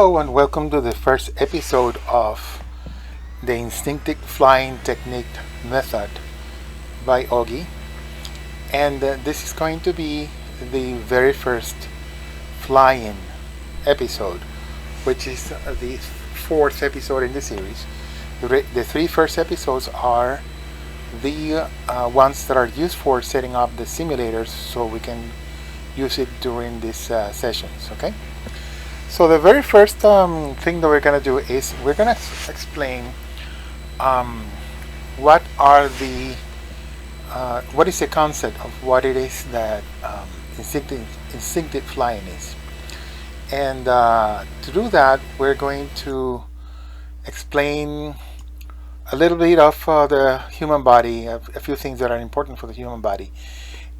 Hello and welcome to the first episode of the Instinctive Flying Technique Method by Auggie. And this is going to be the very first flying episode, which is the fourth episode in the series. The three first episodes are the ones that are used for setting up the simulators so we can use it during these sessions, okay? So the very first thing that we're going to do is we're going to explain what is the concept of what it is that instinctive flying is. And to do that, we're going to explain a little bit of the human body, a few things that are important for the human body.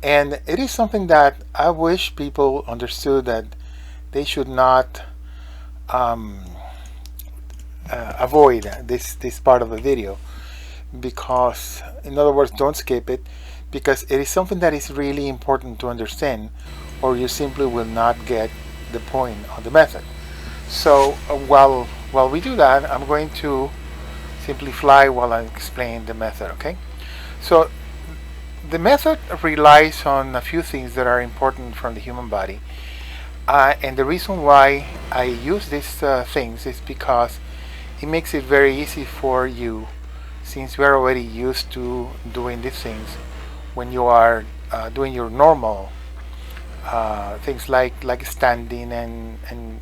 And it is something that I wish people understood, that they should not avoid this part of the video, because, in other words, don't skip it, because it is something that is really important to understand, or you simply will not get the point of the method. So while we do that, I'm going to simply fly while I explain the method, okay? So the method relies on a few things that are important from the human body. And the reason why I use these things is because it makes it very easy for you, since we are already used to doing these things when you are doing your normal things like standing and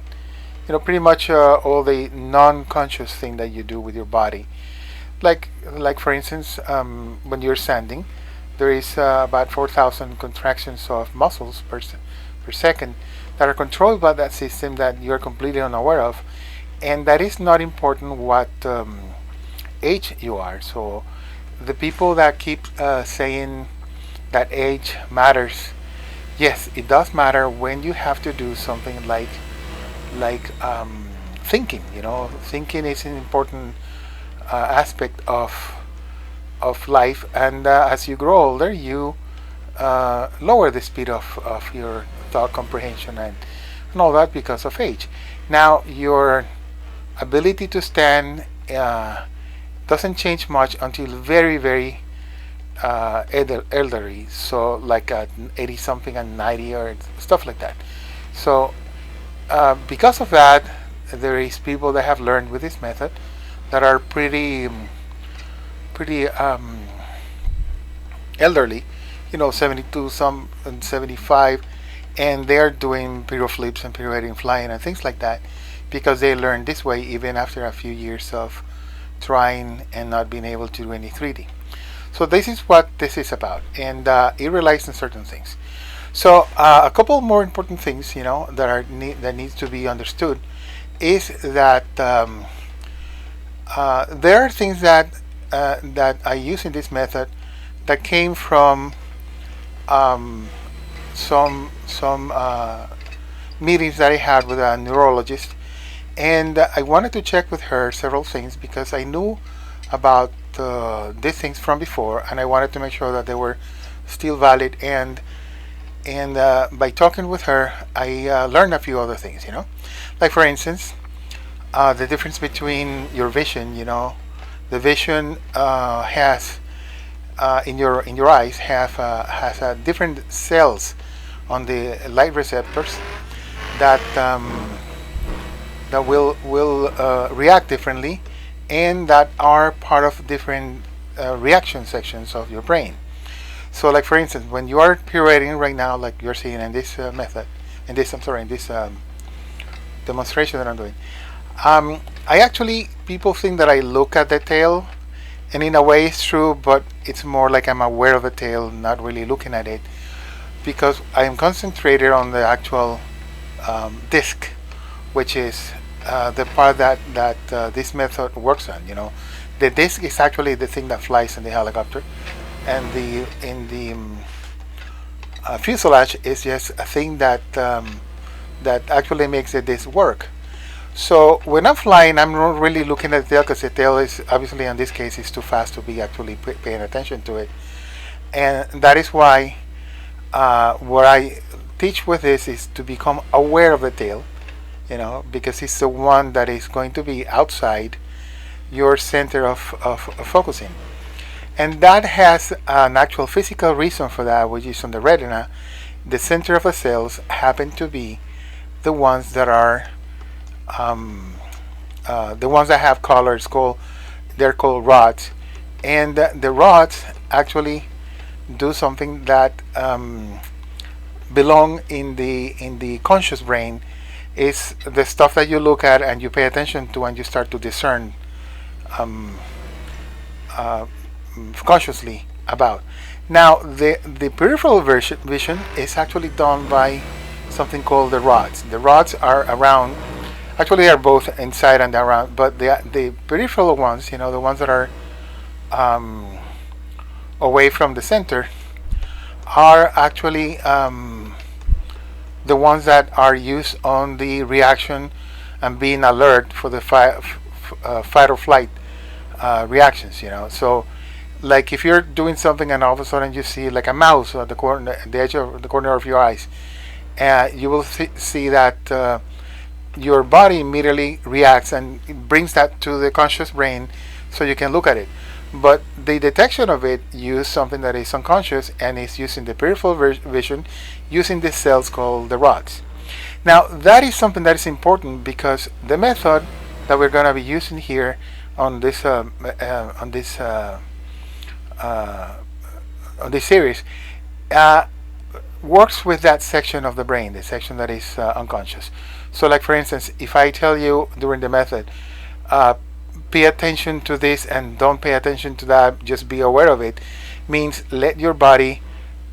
pretty much all the non-conscious thing that you do with your body. Like for instance, when you're standing, there is about 4,000 contractions of muscles per second that are controlled by that system that you're completely unaware of, and that is not important what age you are. So the people that keep saying that age matters, yes, it does matter when you have to do something like thinking. Thinking is an important aspect of life, and as you grow older, you lower the speed of your thought comprehension and all that because of age. Now your ability to stand doesn't change much until very, very elderly, so like at 80 something and 90 or stuff like that. So because of that, there is people that have learned with this method that are pretty elderly, 72 some and 75, and they're doing piroflips and pirouetting, flying and things like that, because they learned this way even after a few years of trying and not being able to do any 3D. So this is what this is about, and it relies on certain things. So a couple more important things that needs to be understood is that there are things that I use in this method that came from some meetings that I had with a neurologist, and I wanted to check with her several things because I knew about these things from before, and I wanted to make sure that they were still valid. And by talking with her, I learned a few other things. Like for instance, the difference between your vision. The vision has in your eyes has different cells on the light receptors that will react differently, and that are part of different reaction sections of your brain. So like for instance, when you are pirouetting right now, like you're seeing in this method, in this demonstration that I'm doing, people think that I look at the tail, and in a way it's true, but it's more like I'm aware of the tail, not really looking at it, because I am concentrated on the actual disc, which is the part that this method works on. The disc is actually the thing that flies in the helicopter, and the fuselage is just a thing that actually makes the disc work. So when I'm flying, I'm not really looking at the tail, because the tail is obviously, in this case, is too fast to be actually paying attention to it. And that is why what I teach with this is to become aware of the tail, because it's the one that is going to be outside your center of focusing. And that has an actual physical reason for that, which is on the retina. The center of the cells happen to be the ones that are the ones that have colors. They're called rods, and the rods actually do something that belong in the conscious brain. Is the stuff that you look at and you pay attention to and you start to discern um, uh, consciously about. Now, the peripheral vision is actually done by something called the rods. The rods are around. Actually, they are both inside and around, but the peripheral ones, the ones that are away from the center, are actually the ones that are used on the reaction and being alert for the fight or flight reactions. So, like if you're doing something and all of a sudden you see like a mouse at the edge of the corner of your eyes, you will see that your body immediately reacts and brings that to the conscious brain, so you can look at it. But the detection of it uses something that is unconscious and is using the peripheral vision, using the cells called the rods. Now that is something that is important, because the method that we're going to be using here on this series works with that section of the brain, the section that is unconscious. So, like for instance, if I tell you during the method, pay attention to this and don't pay attention to that, just be aware of it, means let your body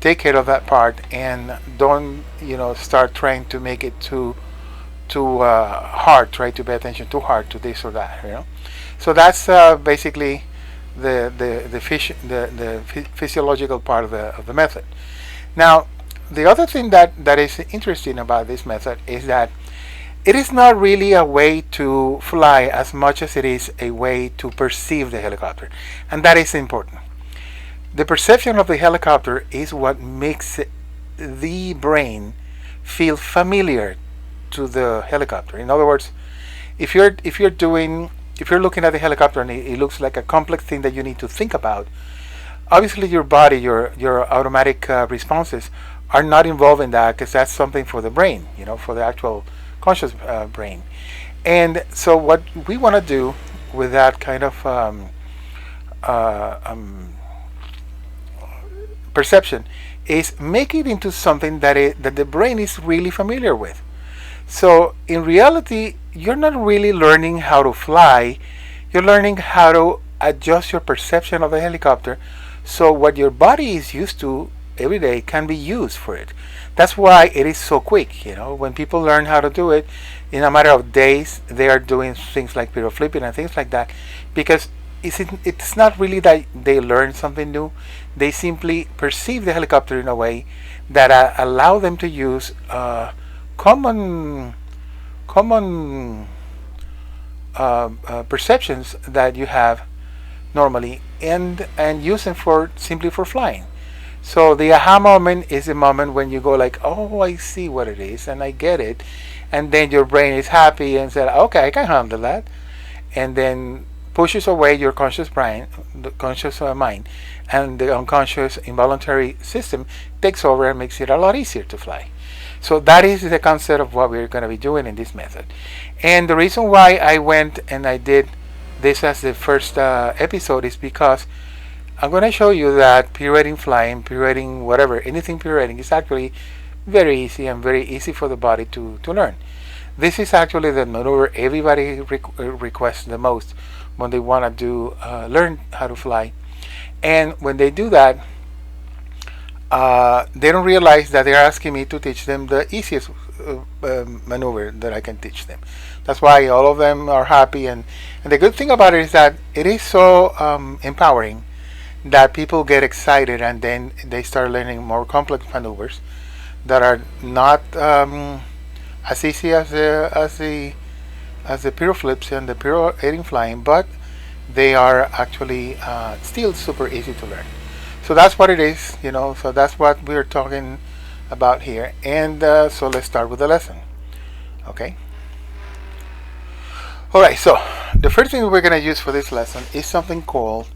take care of that part and don't start trying to make it too hard, try to pay attention too hard to this or that. So that's basically the physiological part of the method. Now, the other thing that is interesting about this method is that it is not really a way to fly as much as it is a way to perceive the helicopter, and that is important. The perception of the helicopter is what makes the brain feel familiar to the helicopter. In other words, if you're looking at the helicopter and it looks like a complex thing that you need to think about, obviously your body, your automatic responses are not involved in that, because that's something for the brain, for the actual conscious brain. And so what we want to do with that kind of perception is make it into something that the brain is really familiar with. So in reality, you're not really learning how to fly, you're learning how to adjust your perception of the helicopter, so what your body is used to every day can be used for it. That's why it is so quick. When people learn how to do it, in a matter of days, they are doing things like piroflipping and things like that, because it's not really that they learn something new. They simply perceive the helicopter in a way that allow them to use common perceptions that you have normally, and use them simply for flying. So the aha moment is a moment when you go like, oh, I see what it is and I get it, and then your brain is happy and says, okay, I can handle that, and then pushes away your conscious brain, the conscious mind, and the unconscious involuntary system takes over and makes it a lot easier to fly. So that is the concept of what we're going to be doing in this method. And the reason why I went and I did this as the first episode is because I'm going to show you that pirouetting flying, pirouetting whatever, anything pirouetting is actually very easy and very easy for the body to learn. This is actually the maneuver everybody requests the most when they want to do learn how to fly. And when they do that, they don't realize that they're asking me to teach them the easiest maneuver that I can teach them. That's why all of them are happy. And the good thing about it is that it is so empowering that people get excited, and then they start learning more complex maneuvers that are not as easy as the piroflips and the pirouetting flying, but they are actually still super easy to learn. So that's what it is, so that's what we're talking about here. And so let's start with the lesson. Okay. Alright, so the first thing we're going to use for this lesson is something called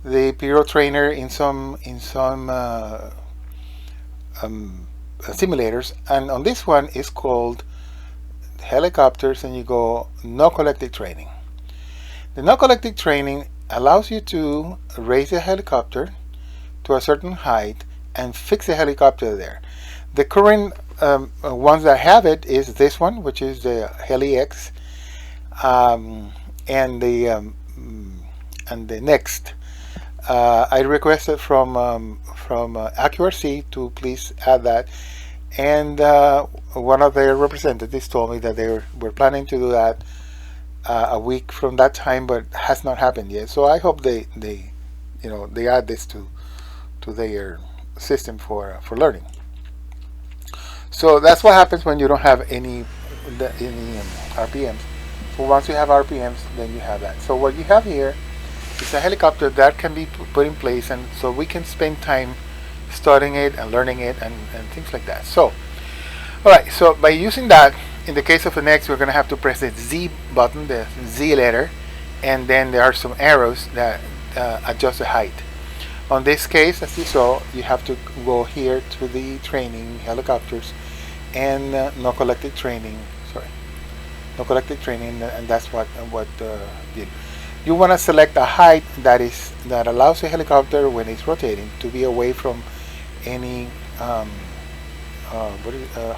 the Imperial Trainer in some simulators, and on this one is called helicopters, and you go no collective training. The no collective training allows you to raise a helicopter to a certain height and fix the helicopter there. The current ones that have it is this one, which is the Heli X, and the next. I requested from Accuracy to please add that, and one of their representatives told me that they were planning to do that a week from that time, but has not happened yet. So I hope they add this to their system for learning. So that's what happens when you don't have any RPMs. So once you have RPMs, then you have that. So what you have here is a helicopter that can be put in place, and so we can spend time studying it and learning it and things like that. So, alright, so by using that, in the case of the next, we're going to have to press the Z button, the Z letter, and then there are some arrows that adjust the height. On this case, as you saw, you have to go here to the training helicopters and no collective training. Sorry, no collective training, and that's what did. You want to select a height that allows the helicopter, when it's rotating, to be away from any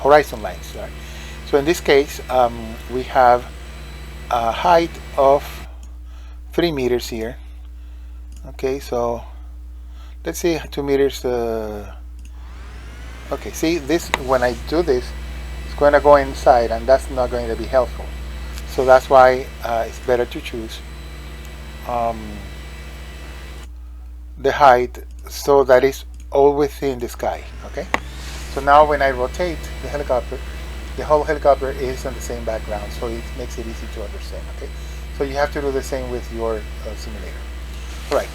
horizon lines. Right? So in this case, we have a height of 3 meters here. Okay, so let's see, 2 meters. Okay, see this, when I do this, it's going to go inside, and that's not going to be helpful. So that's why it's better to choose the height so that it's all within the sky. Okay, so now when I rotate the helicopter, the whole helicopter is on the same background, so it makes it easy to understand. Okay, so you have to do the same with your simulator. All right.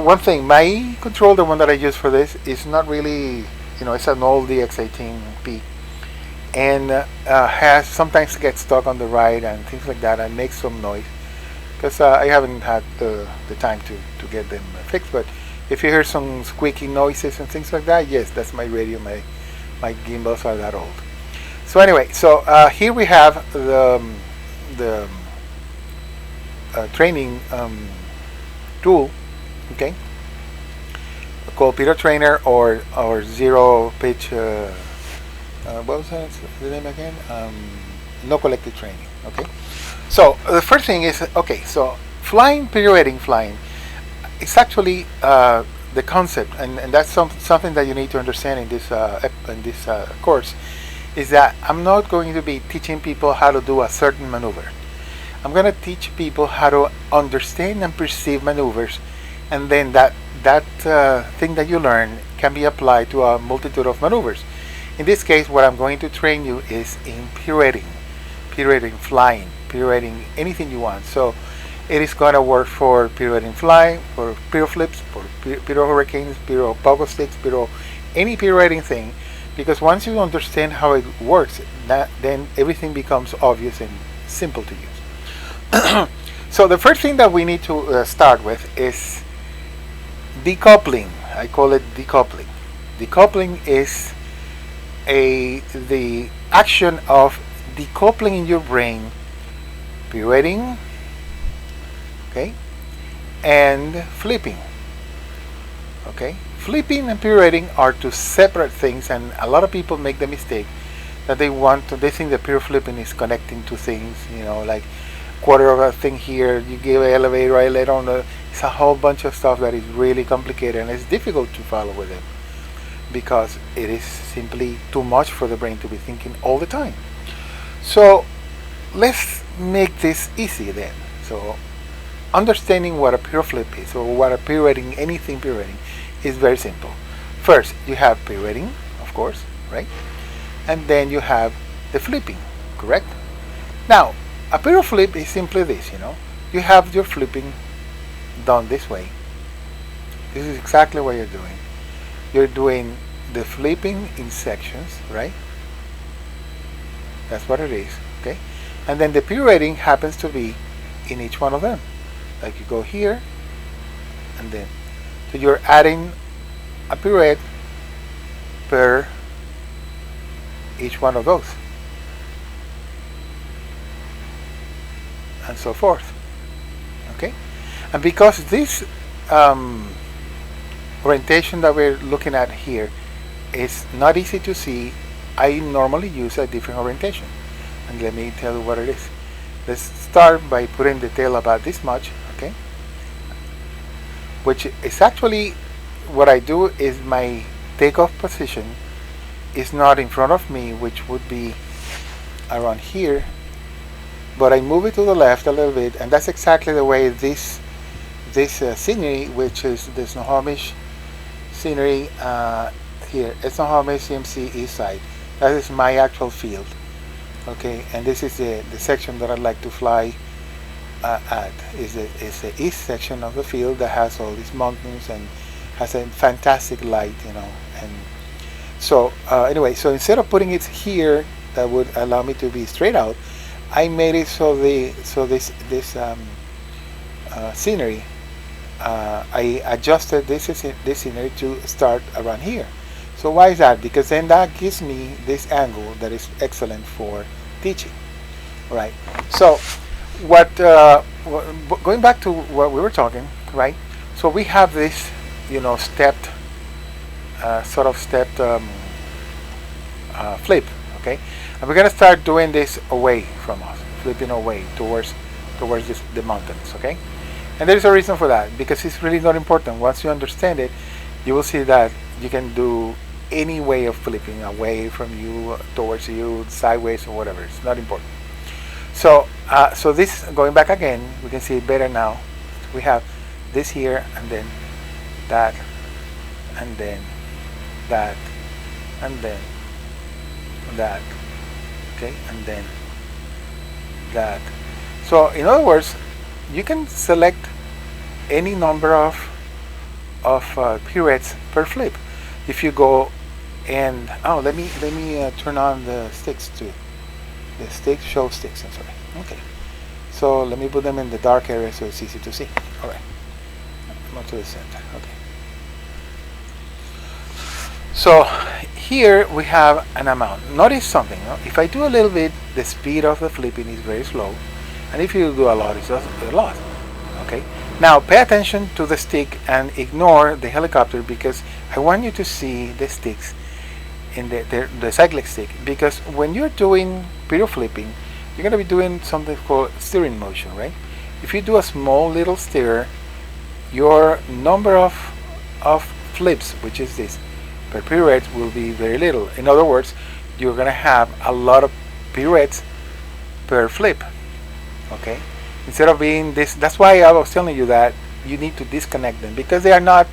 One thing, my control, the one that I use for this, is not really, it's an old DX18P, and has sometimes gets stuck on the ride and things like that, and makes some noise, because I haven't had the time to get them fixed. But if you hear some squeaky noises and things like that, yes, that's my radio. My gimbals are that old. So anyway, so here we have the training tool, okay, called Imperial Trainer or zero pitch. What was that, the name again? No collective training. Okay. So the first thing is, okay, so pirouetting flying. It's actually the concept, and that's something that you need to understand in this course, is that I'm not going to be teaching people how to do a certain maneuver. I'm going to teach people how to understand and perceive maneuvers, and then that thing that you learn can be applied to a multitude of maneuvers. In this case, what I'm going to train you is in pirouetting flying, pirouetting anything you want. So it is going to work for pirouetting flying, for piroflips, for piro hurricanes, piro pogo sticks, piro any pirouetting thing, because once you understand how it works, then everything becomes obvious and simple to use. So the first thing that we need to start with is decoupling. I call it decoupling. Decoupling is the action of decoupling in your brain pirouetting, okay, and flipping. Okay, flipping and pirouetting are two separate things, and a lot of people make the mistake that they think that piroflipping is connecting to things, like quarter of a thing here, you give an elevator right later on. It's a whole bunch of stuff that is really complicated, and it's difficult to follow with it because it is simply too much for the brain to be thinking all the time. So let's make this easy then. So understanding what a piroflip is, or what a pirouetting, anything pirouetting, is very simple. First, you have pirouetting, of course, right? And then you have the flipping, correct? Now, a piroflip is simply this, you have your flipping done this way. This is exactly what you're doing. You're doing the flipping in sections, right? That's what it is, okay? And then the pirouetting happens to be in each one of them. Like you go here and then, so you're adding a pirouette per each one of those, and so forth. Okay, and because this orientation that we're looking at here is not easy to see, I normally use a different orientation, and let me tell you what it is. Let's start by putting the tail about this much, okay? Which is actually what I do is my takeoff position is not in front of me, which would be around here, but I move it to the left a little bit, and that's exactly the way this scenery, which is the Snohomish scenery here, it's Snohomish CMC east side. That is my actual field. Okay, and this is the section that I'd like to fly at. Is the east section of the field that has all these mountains and has a fantastic light, you know. And so anyway, so instead of putting it here, that would allow me to be straight out, I made it so this scenery, I adjusted this scenery to start around here. So why is that? Because then that gives me this angle that is excellent for teaching. All right. So going back to what we were talking, right? So we have this, you know, stepped flip, okay? And we're gonna start doing this away from us, flipping away towards the mountains, okay? And there's a reason for that, because it's really not important. Once you understand it, you will see that you can do any way of flipping, away from you, towards you, sideways, or whatever. It's not important. So so this, going back again, we can see it better now. We have this here, and then that, and then that, and then that, okay, and then that. So in other words, you can select any number of pirouettes per flip. If you go and let me turn on the sticks too. The sticks, show sticks. I'm sorry. Okay. So let me put them in the dark area so it's easy to see. All right. Not to the center. Okay. So here we have an amount. Notice something. No? If I do a little bit, the speed of the flipping is very slow, and if you do a lot, it's just a lot. Okay. Now pay attention to the stick and ignore the helicopter, because I want you to see the sticks in the cyclic stick, because when you're doing Piro flipping, you're going to be doing something called steering motion, right? If you do a small little steer, your number of flips, which is this, per pirouette will be very little. In other words, you're going to have a lot of pirouettes per flip, okay? Instead of being this, that's why I was telling you that you need to disconnect them, because they are not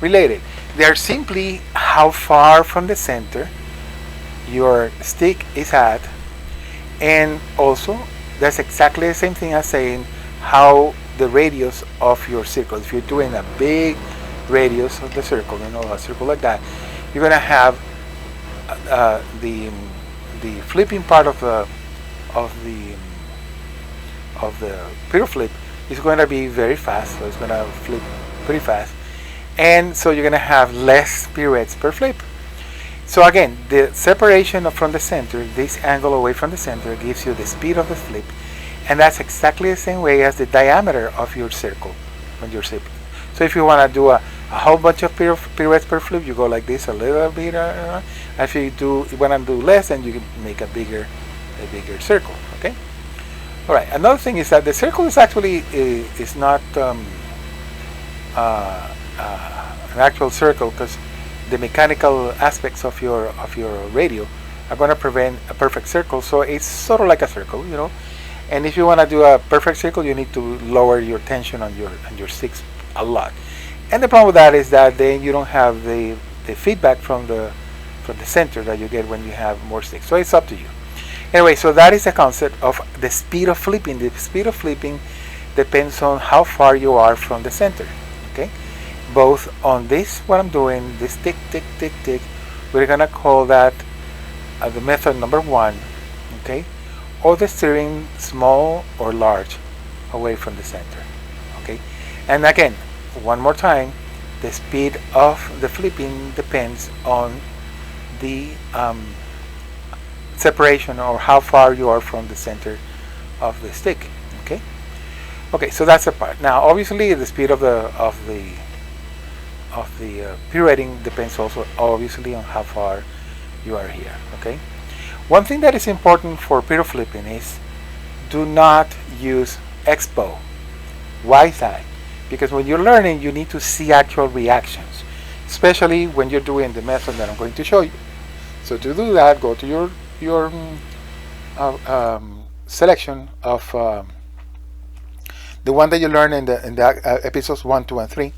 related. They are simply how far from the center your stick is at, and also that's exactly the same thing as saying how the radius of your circle. If you're doing a big radius of the circle, you know, a circle like that, you're going to have the flipping part of the Piro flip is going to be very fast, so it's going to flip pretty fast, and so you're going to have less pirouettes per flip. So again, the separation from the center, this angle away from the center, gives you the speed of the flip, and that's exactly the same way as the diameter of your circle when you're flipping. So if you want to do a whole bunch of pirouettes per flip, you go like this a little bit. If you want to do less, then you can make a bigger circle. Okay. All right. Another thing is that the circle is actually is not an actual circle, because the mechanical aspects of your radio are going to prevent a perfect circle. So it's sort of like a circle, you know. And if you want to do a perfect circle, you need to lower your tension on your sticks a lot. And the problem with that is that then you don't have the feedback from the center that you get when you have more sticks. So it's up to you. Anyway, so that is the concept of the speed of flipping. The speed of flipping depends on how far you are from the center. Okay, both on this, what I'm doing, this tick, tick, tick, tick, we're gonna call that the method number 1. Okay, or the steering small or large. away from the center. Okay, and again, one more time, the speed of the flipping depends on the separation, or how far you are from the center of the stick. Okay. Okay, so that's a part. Now, obviously, the speed of the pirouetting depends also obviously on how far you are here. Okay. One thing that is important for piroflipping is do not use expo. Why is that? Because when you're learning, you need to see actual reactions, especially when you're doing the method that I'm going to show you. So to do that, go to your selection of the one that you learn in the episodes 1, 2, and 3.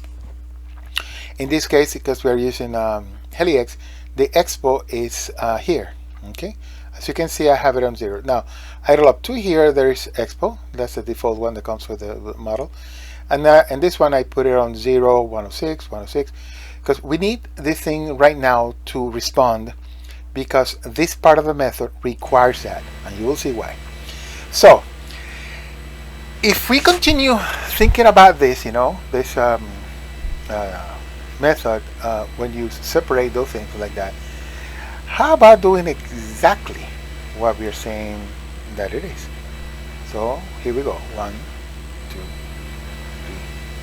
In this case, because we are using Helix, the expo is here. Okay, as you can see, I have it on 0. Now, I roll up to here. There is expo. That's the default one that comes with the model. And this one, I put it on 0, 106, 106, because we need this thing right now to respond, because this part of the method requires that, and you will see why. So, if we continue thinking about this, this method, when you separate those things like that, how about doing exactly what we're saying that it is? So here we go, 1, 2, 3,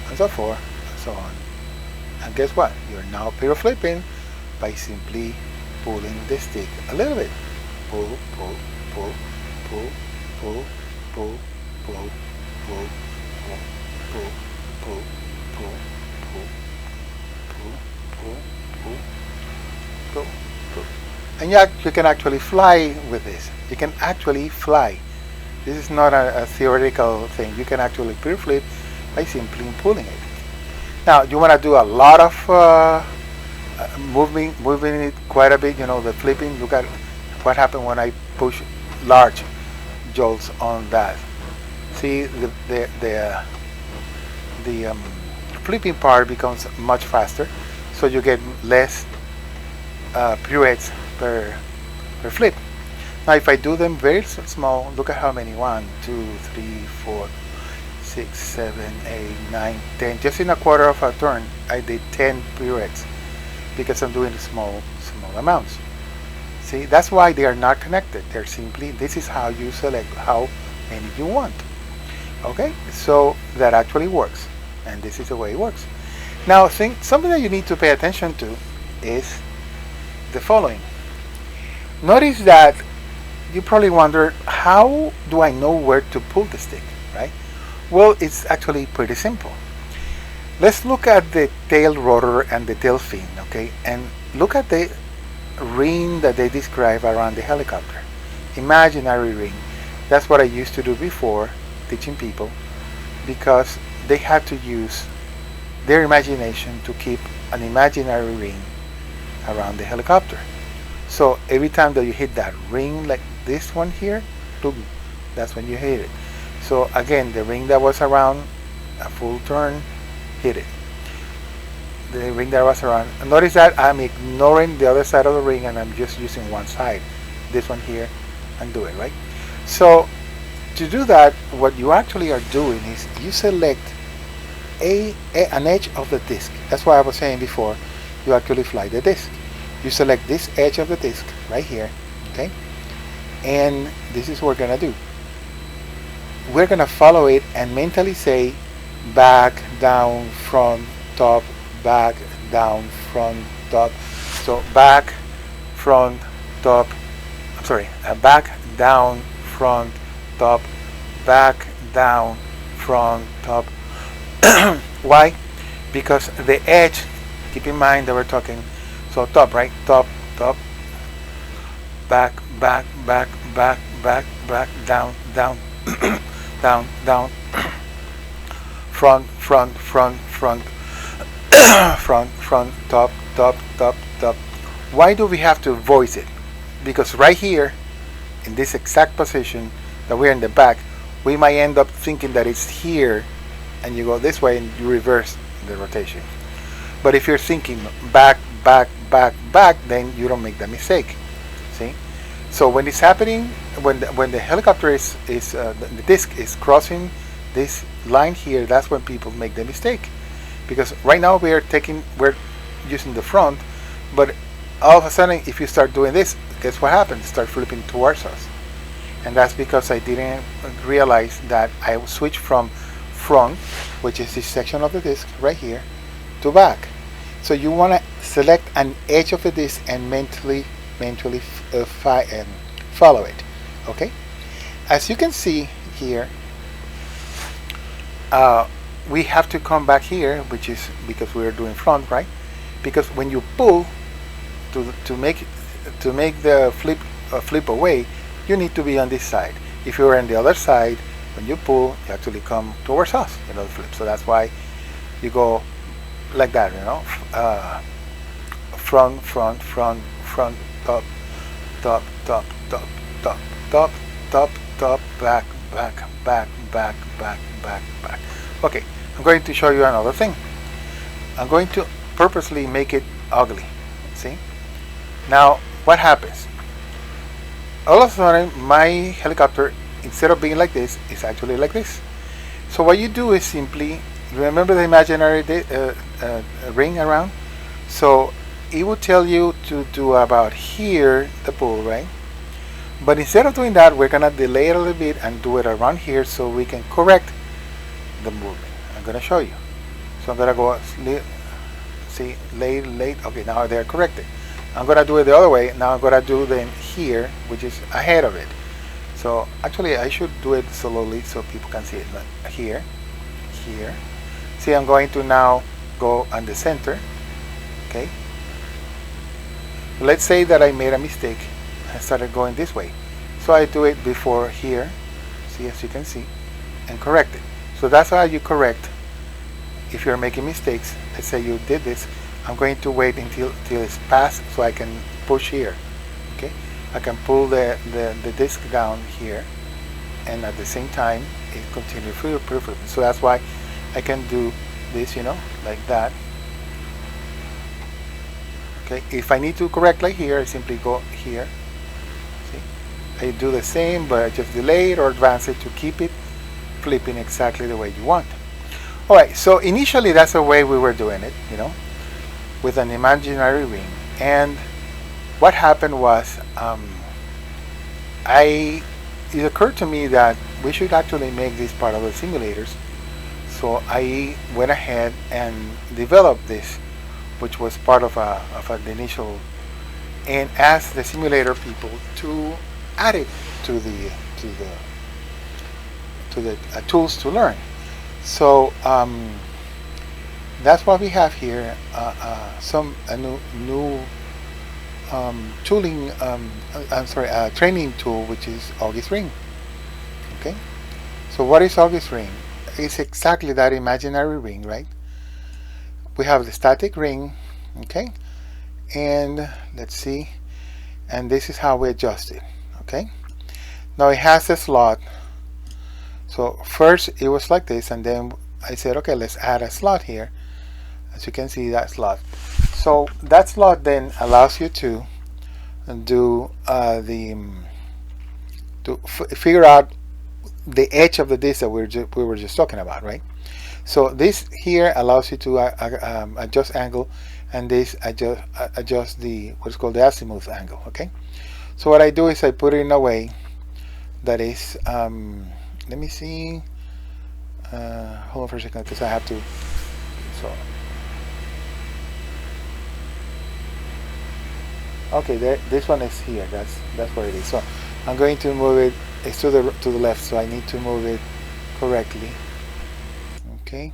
and so forth, and so on. And guess what? You're now piroflipping by simply pulling the stick a little bit. Pull, pull, pull, pull, pull, pull, pull, pull, pull, pull, pull, pull, pull, pull, pull, pull, pull. And you can actually fly with this. You can actually fly. This is not a theoretical thing. You can actually piroflip by simply pulling it. Now, you want to do a lot of moving it quite a bit. The flipping. Look at what happened when I push large jolts on that. See, the flipping part becomes much faster, so you get less pirouettes per flip. Now, if I do them very small, look at how many: 1, 2, 3, 4, 6, 7, 8, 9, 10. Just in a quarter of a turn, I did 10 pirouettes because I'm doing small amounts. See, that's why they are not connected. They're simply, this is how you select how many you want. Okay, so that actually works, and this is the way it works. Now, something that you need to pay attention to is the following. Notice that you probably wonder, how do I know where to pull the stick, right? Well, it's actually pretty simple. Let's look at the tail rotor and the tail fin, okay? And look at the ring that they describe around the helicopter. Imaginary ring. That's what I used to do before teaching people, because they had to use their imagination to keep an imaginary ring around the helicopter. So every time that you hit that ring, like this one here, that's when you hit it. So again, the ring that was around a full turn, hit it. The ring that was around. Notice that I'm ignoring the other side of the ring and I'm just using one side, this one here, and do it, right? So to do that, what you actually are doing is you select an edge of the disc. That's why I was saying before, you actually fly the disc. You select this edge of the disc right here, okay? And this is what we're gonna do. We're gonna follow it and mentally say back, down, front, top, back, down, front, top. So back, front, top, back, down, front, top, back, down, front, top. Why? Because the edge, keep in mind that we're talking, so top, right? Top, top, back, back, back, back, back, back, down, down, down, down, front, front, front, front, front, front, top, top, top, top. Why do we have to voice it? Because right here, in this exact position that we're in the back, we might end up thinking that it's here, and you go this way and you reverse the rotation. But if you're thinking back, back, back, back, then you don't make that mistake. See? So when it's happening, when the helicopter the disc is crossing this line here, that's when people make the mistake. Because right now we're using the front, but all of a sudden if you start doing this, guess what happens? Start flipping towards us. And that's because I didn't realize that I switched from front, which is this section of the disc right here, to back. So you want to select an edge of the disc and mentally follow it. Okay. As you can see here, we have to come back here, which is because we're doing front, right? Because when you pull to make the flip away, you need to be on this side. If you're on the other side, when you pull, you actually come towards us, you know, the flip. So that's why you go like that, you know, front, top, top, top, top, top, top, top, top, back, back, back, back, back, back, back. Okay, I'm going to show you another thing. I'm going to purposely make it ugly. See? Now, what happens? All of a sudden, my helicopter, instead of being like this, is actually like this. So what you do is simply, remember the imaginary ring around? So it would tell you to do about here, the pull, right? But instead of doing that, we're going to delay it a little bit and do it around here so we can correct the movement. I'm going to show you. So I'm going to go, see, late. Okay, now they're corrected. I'm going to do it the other way. Now I'm going to do them here, which is ahead of it. So actually I should do it slowly so people can see it. Like here, here. See, I'm going to now go on the center. Okay. Let's say that I made a mistake. I started going this way. So I do it before here. See, as you can see, and correct it. So that's how you correct if you're making mistakes. Let's say you did this. I'm going to wait until it's past so I can push here. Okay, I can pull the disc down here, and at the same time it continues perfectly. So that's why I can do this, you know, like that. Okay, if I need to correct like here, I simply go here. See, I do the same, but I just delay it or advance it to keep it flipping exactly the way you want. All right, so initially that's the way we were doing it, you know, with an imaginary ring. And what happened was, it occurred to me that we should actually make this part of the simulators. So I went ahead and developed this, which was part of the initial, and asked the simulator people to add it to the tools to learn. So that's what we have here. A new tooling. Training tool, which is Auggies Ring. Okay. So what is Auggies Ring? It's exactly that imaginary ring, right? We have the static ring. Okay. And let's see. And this is how we adjust it. Okay. Now it has a slot. So first it was like this, and then I said, okay, let's add a slot here. As you can see, that slot. So that slot then allows you to do figure out the edge of the disc that we were just talking about, right? So this here allows you to adjust angle, and this adjust the what's called the azimuth angle. Okay. So what I do is I put it in a way that is let me see. Hold on for a second, because I have to. So, okay, this one is here. That's where it is. So I'm going to move it. It's to the left, so I need to move it correctly. Okay.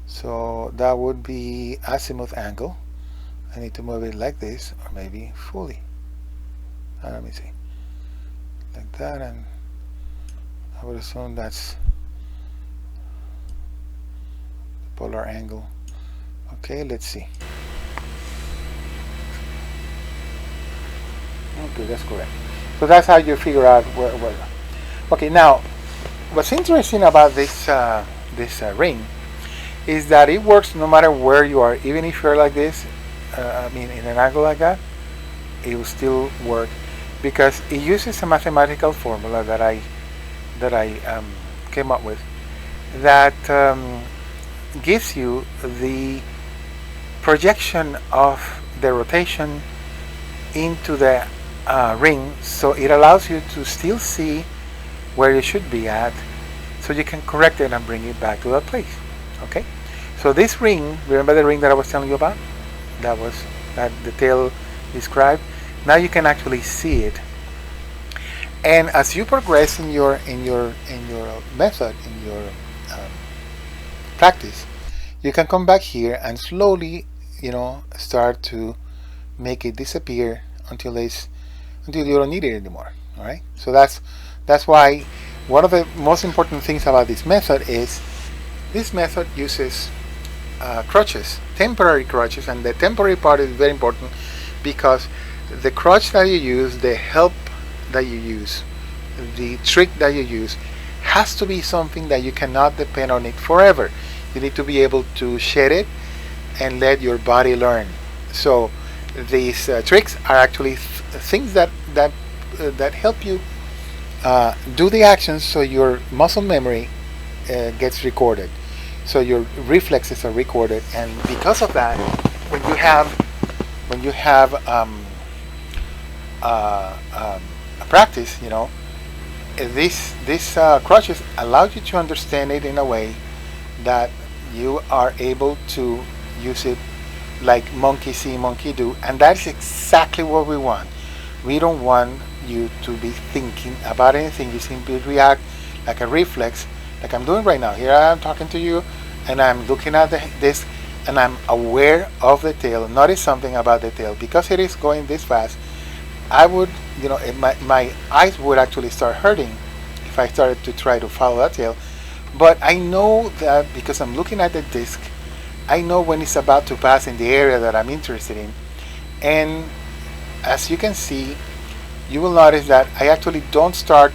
So that would be azimuth angle. I need to move it like this, or maybe fully. Let me see. Like that, and I would assume that's the polar angle. Okay, let's see. Okay, that's correct. So that's how you figure out where. Okay, now what's interesting about this ring is that it works no matter where you are. Even if you're like this, I mean in an angle like that, it will still work, because it uses a mathematical formula that I came up with, that gives you the projection of the rotation into the ring, so it allows you to still see where you should be at, so you can correct it and bring it back to that place. Okay, so this ring, remember the ring that I was telling you about, that the tail described? Now you can actually see it, and as you progress in your method, in your practice, you can come back here and slowly, start to make it disappear until you don't need it anymore. All right. So that's why one of the most important things about this method is this method uses crutches, temporary crutches, and the temporary part is very important because the crutch that you use, the help that you use, the trick that you use has to be something that you cannot depend on it forever. You need to be able to shed it and let your body learn. So these tricks are actually things that help you do the actions, so your muscle memory gets recorded, so your reflexes are recorded, and because of that, when you have a practice, these crutches allow you to understand it in a way that you are able to use it like monkey see, monkey do, and that's exactly what we want. We don't want you to be thinking about anything. You simply react like a reflex, like I'm doing right now. Here I am talking to you, and I'm looking at this, and I'm aware of the tail. Notice something about the tail. Because it is going this fast, I would, my eyes would actually start hurting if I started to try to follow that tail. But I know that because I'm looking at the disc, I know when it's about to pass in the area that I'm interested in. And as you can see, you will notice that I actually don't start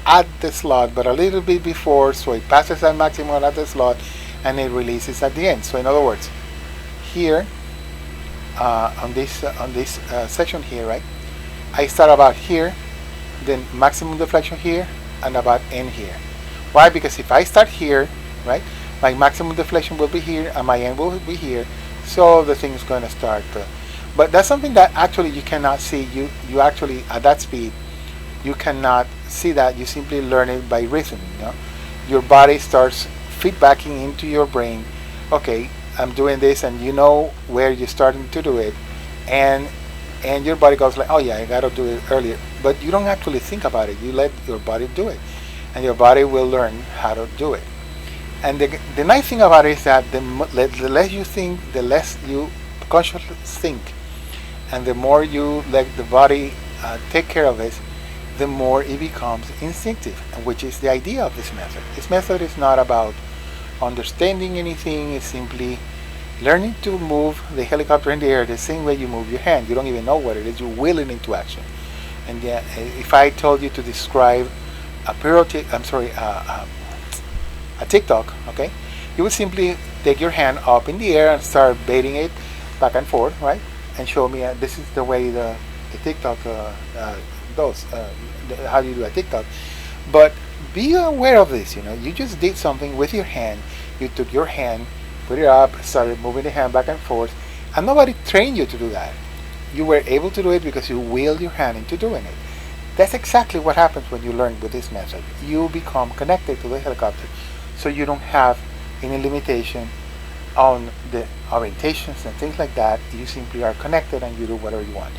at the slot, but a little bit before, so it passes that maximum at the slot and it releases at the end. So in other words, here on this section here, right, I start about here, then maximum deflection here, and about end here. Why? Because if I start here, right, my maximum deflection will be here and my end will be here, so the thing is going to start. But that's something that actually you cannot see. You actually, at that speed, you cannot see that. You simply learn it by rhythm. Your body starts feedbacking into your brain. Okay, I'm doing this, and you know where you're starting to do it, and your body goes like, oh yeah, I gotta do it earlier. But you don't actually think about it. You let your body do it, and your body will learn how to do it. And the nice thing about it is that the less you think, the less you consciously think, and the more you let the body take care of it, the more it becomes instinctive, which is the idea of this method. This method is not about understanding anything. It's simply learning to move the helicopter in the air the same way you move your hand. You don't even know what it is. You will it into action. And if I told you to describe a TikTok, okay, you would simply take your hand up in the air and start baiting it back and forth, right? And show me this is the way the TikTok does. How do you do a TikTok? But be aware of this. You just did something with your hand. You took your hand, put it up, started moving the hand back and forth, and nobody trained you to do that. You were able to do it because you willed your hand into doing it. That's exactly what happens when you learn with this method. You become connected to the helicopter, so you don't have any limitation on the orientations and things like that. You simply are connected and you do whatever you want.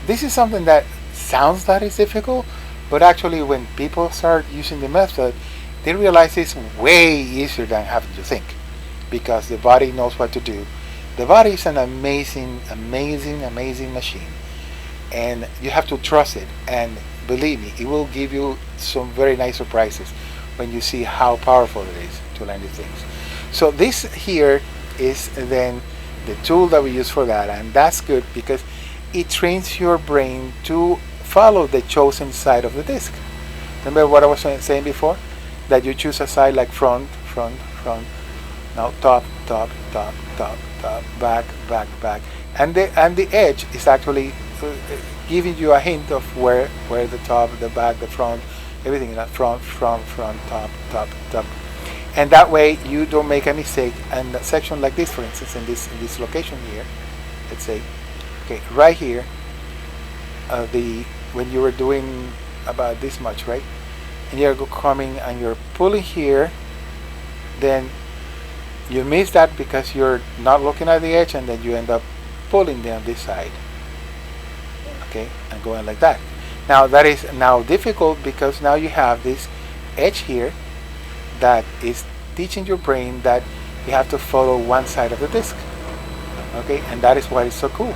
This is something that sounds that is difficult, but actually when people start using the method, they realize it's way easier than having to think, because the body knows what to do. The body is an amazing machine, and you have to trust it, and believe me, it will give you some very nice surprises when you see how powerful it is to learn these things. So this here is then the tool that we use for that, and that's good because it trains your brain to follow the chosen side of the disc. Remember what I was saying before? That you choose a side like front, now top, back, and the edge is actually giving you a hint of where the top, the back, the front, everything is front, top. And that way you don't make a mistake. And a section like this, for instance, in this location here, let's say, okay, right here, when you were doing about this much, right, and you're coming and you're pulling here, then you miss that because you're not looking at the edge, and then you end up pulling down this side, okay, and going like that. Now that is now difficult because now you have this edge here that is teaching your brain that you have to follow one side of the disc, okay, and that is why it's so cool.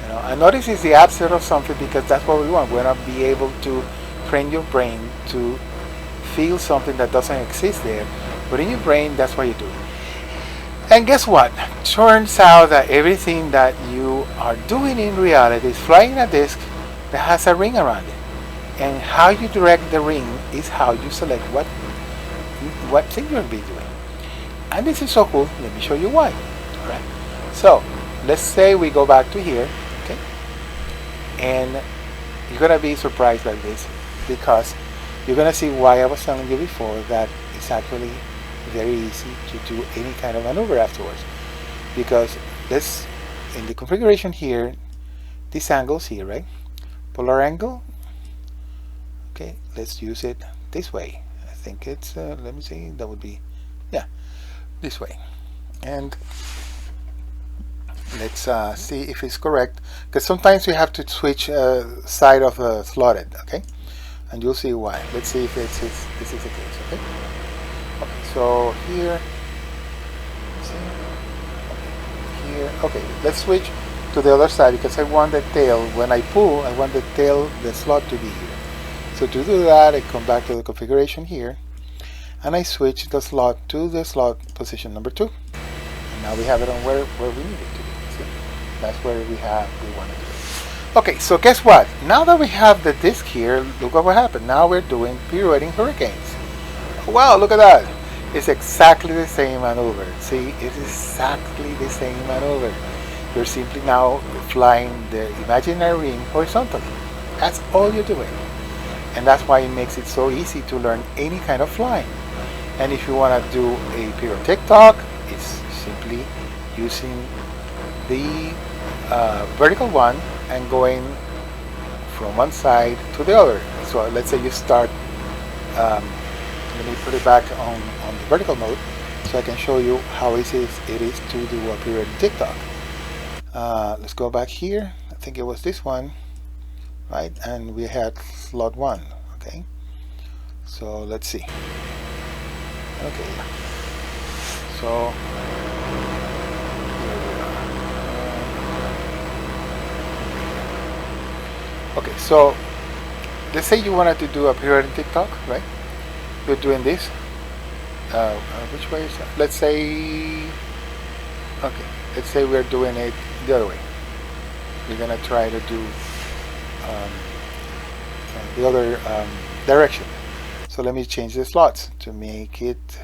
You know, and notice it's the opposite of something because that's what we want. We want to be able to train your brain to feel something that doesn't exist there, but in your brain, that's what you do. And guess what? Turns out that everything that you are doing in reality is flying a disc that has a ring around it. And how you direct the ring is how you select what thing you're going to be doing. And this is so cool. Let me show you why. All right. So let's say we go back to here, okay? And you're going to be surprised like this because you're going to see why I was telling you before that it's actually very easy to do any kind of maneuver afterwards. Because this, in the configuration here, these angles here, right? Polar angle. Okay, let's use it this way. I think it's, let me see, that would be, yeah, this way. And let's see if it's correct, because sometimes we have to switch side of the slotted, okay? And you'll see why. Let's see if this is the case, okay? Okay, so here, see? Okay, here, okay, let's switch to the other side because I want the tail, when I pull, I want the tail, the slot to be here. So to do that, I come back to the configuration here, and I switch the slot to the slot position number 2. And now we have it on where we need it to be. See? That's where we want to do it. Okay, so guess what? Now that we have the disc here, look what happened. Now we're doing pirouetting hurricanes. Wow, look at that. It's exactly the same maneuver. See, it's exactly the same maneuver. You're simply now flying the imaginary ring horizontally. That's all you're doing. And that's why it makes it so easy to learn any kind of flying. And if you want to do a Piro TikTok, it's simply using the vertical one and going from one side to the other. So let's say you start, let me put it back on the vertical mode so I can show you how easy it is to do a Piro TikTok. Let's go back here. I think it was this one. Right, and we had slot 1, okay, so let's see, okay, so here we are. Okay, so let's say you wanted to do a pirouetting TikTok, right? You're doing this, which way is that? Let's say, okay, let's say we're doing it the other way. We're gonna try to do the other direction. So let me change the slots to make it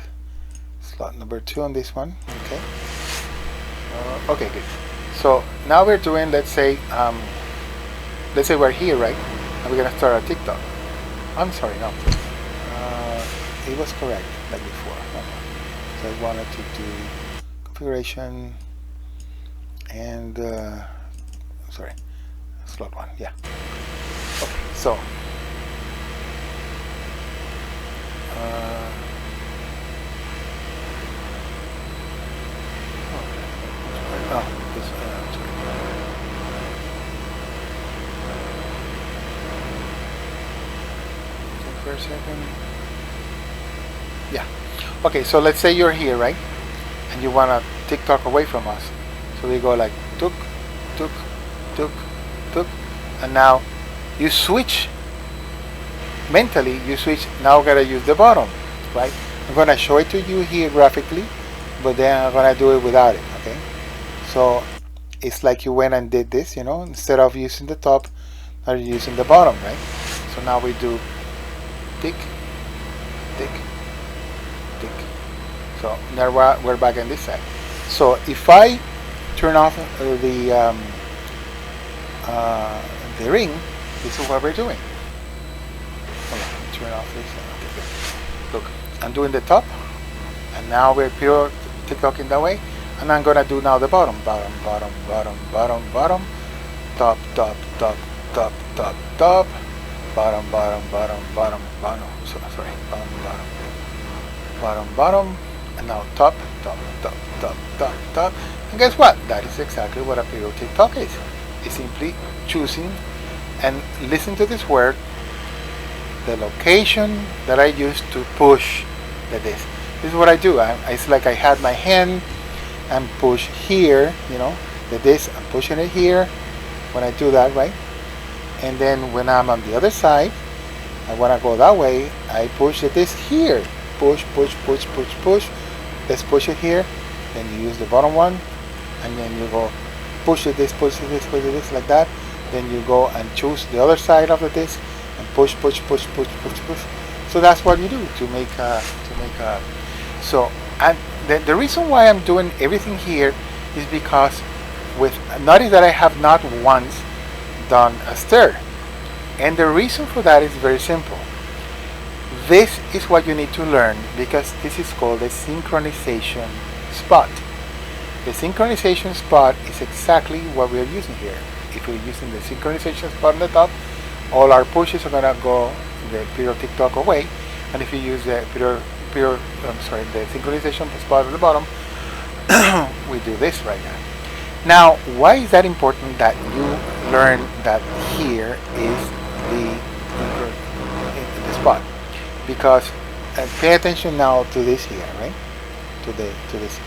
slot number 2 on this one. Okay. Okay, good. So now we're doing, let's say we're here, right? And we're gonna start a TikTok. I'm sorry, no. It was correct like before. So I wanted to do configuration and sorry, slot 1. Yeah. Okay, so for a second. Yeah. Okay, so let's say you're here, right? And you want to TikTok away from us. So we go like tuk, tuk, tuk, tuk, and now you switch. Mentally, you switch. Now gotta use the bottom, right? I'm gonna show it to you here graphically, but then I'm gonna do it without it, okay? So it's like you went and did this, you know, instead of using the top, now you're using the bottom, right? So now we do tick, tick, tick. So now we're back on this side. So if I turn off the ring, this is what we're doing. Okay, turn off this. Okay, good. Look, I'm doing the top, now we're pure TikToking that way, and I'm gonna do now the bottom, bottom, bottom, bottom, bottom, bottom, top, top, top, top, top, top, bottom, bottom, bottom, bottom, bottom. Sorry, bottom, bottom, bottom, bottom, and now top, top, top, top, top, top. And guess what? That is exactly what a Piro TikTok is. It's simply choosing and listen to this word, the location that I use to push the disc. This is what I do. It's like I had my hand and push here, the disc, I'm pushing it here when I do that, right? And then when I'm on the other side, I want to go that way, I push the disc here. Push, push, push, push, push. Let's push it here. Then you use the bottom one, and then you go push the disc, push the disc, push the disc like that. Then you go and choose the other side of the disc and push, push, push, push, push, push. So that's what you do to make a. So, and the reason why I'm doing everything here is because notice that I have not once done a stir. And the reason for that is very simple. This is what you need to learn, because this is called the synchronization spot. The synchronization spot is exactly what we are using here. If we're using the synchronization spot on the top, all our pushes are gonna go the Piro TikTok away, and if you use the the synchronization spot at the bottom, we do this right now. Now, why is that important that you learn that here is the spot? Because pay attention now to this here, right? To this.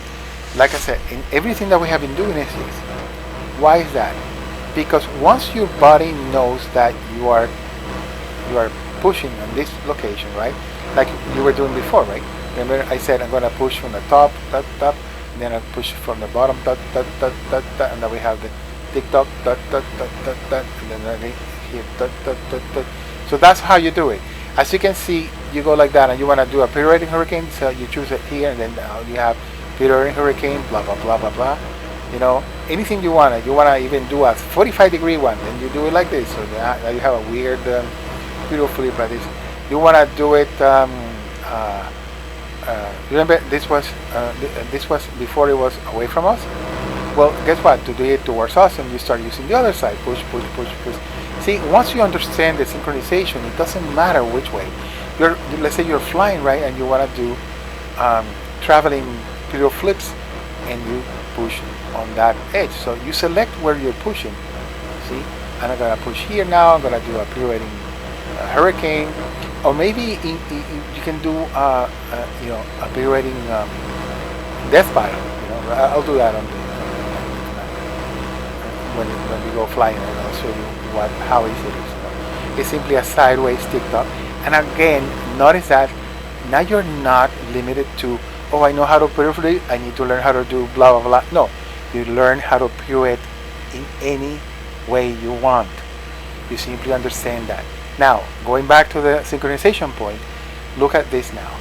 Like I said, in everything that we have been doing is this. Why is that? Because once your body knows that you are pushing on this location, right? Like you were doing before, right? Remember I said I'm gonna push from the top, top, top, and then I push from the bottom, top, top, top, top, top, and then we have the TikTok, top, top, top, top, top, and then right here, top, top, top, top. So that's how you do it. As you can see, you go like that, and you want to do a pirouetting hurricane, so you choose it here, and then you have pirouetting hurricane, blah blah blah blah blah. Anything you want. You want to even do a 45-degree one, and you do it like this. So now you have a weird Piro flip like this. You want to do it. Remember, this was before it was away from us. Well, guess what? To do it towards us, and you start using the other side. Push, push, push, push. See, once you understand the synchronization, it doesn't matter which way. Let's say you're flying, right, and you want to do traveling Piro flips, and you push on that edge. So you select where you're pushing. See, and I'm gonna push here now. I'm gonna do a pirouetting hurricane, or maybe you can do a pirouetting death spiral. I'll do that on when we go flying, and I'll show you how easy it is. It's simply a sideways TikTok, and again, notice that now you're not limited to, oh, I know how to pirouette, I need to learn how to do blah blah blah. No, you learn how to pirouette in any way you want. You simply understand that. Now, going back to the synchronization point, look at this now.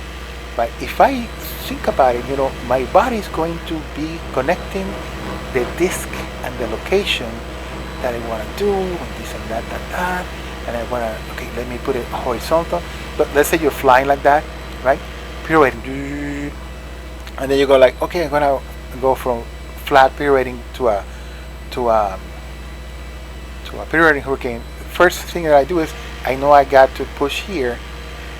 But if I think about it, my body is going to be connecting the disc and the location that I want to do, and this and that, and I want to, okay, let me put it horizontal. But let's say you're flying like that, right? Pirouetting, and then you go like, okay, I'm gonna go from flat pirouetting to a pirouetting hurricane. First thing that I do is I know I got to push here,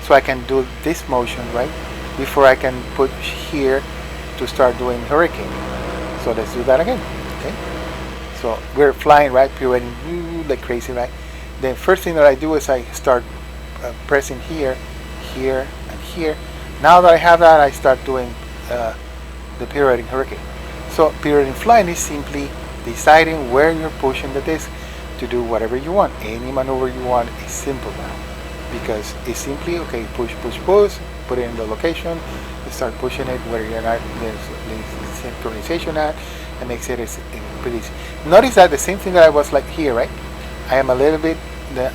so I can do this motion, right, before I can push here to start doing hurricane. So let's do that again. Okay. So we're flying, right, pirouetting like crazy, right? Then first thing that I do is I start pressing here, here, and here. Now that I have that, I start doing the pirouetting hurricane. So pirouetting flying is simply deciding where you're pushing the disc to do whatever you want. Any maneuver you want is simple now, because it's simply, okay, push, push, push, put it in the location, you start pushing it where you're not, there's synchronization at, and makes it pretty easy. Notice that the same thing that I was like here, right? I am a little bit,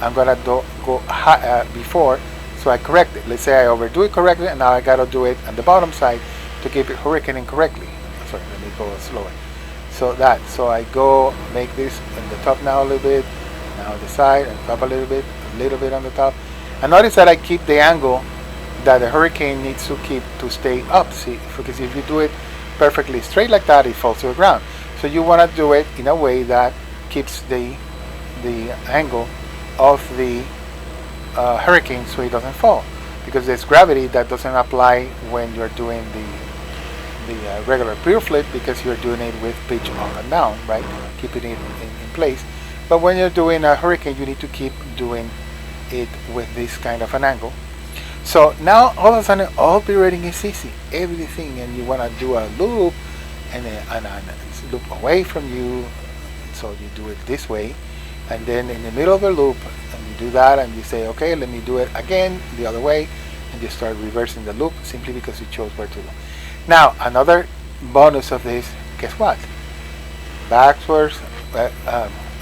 I'm gonna go high, before, so I correct it. Let's say I overdo it correctly, and now I gotta do it on the bottom side to keep it hurricaning correctly. Sorry, let me go slower. So I go make this on the top now a little bit, now the side, and top a little bit on the top. And notice that I keep the angle that the hurricane needs to keep to stay up. See, because if you do it perfectly straight like that, it falls to the ground. So you want to do it in a way that keeps the angle of the hurricane so it doesn't fall, because there's gravity that doesn't apply when you're doing the regular piro flip, because you're doing it with pitch up and down, right, keeping it in place. But when you're doing a hurricane, you need to keep doing it with this kind of an angle. So now all of a sudden all pirouetting is easy, everything, and you want to do a loop and a loop away from you, so you do it this way, and then in the middle of the loop, and you do that, and you say, okay, let me do it again the other way, and you start reversing the loop simply because you chose where to go. Now another bonus of this, guess what? Backwards,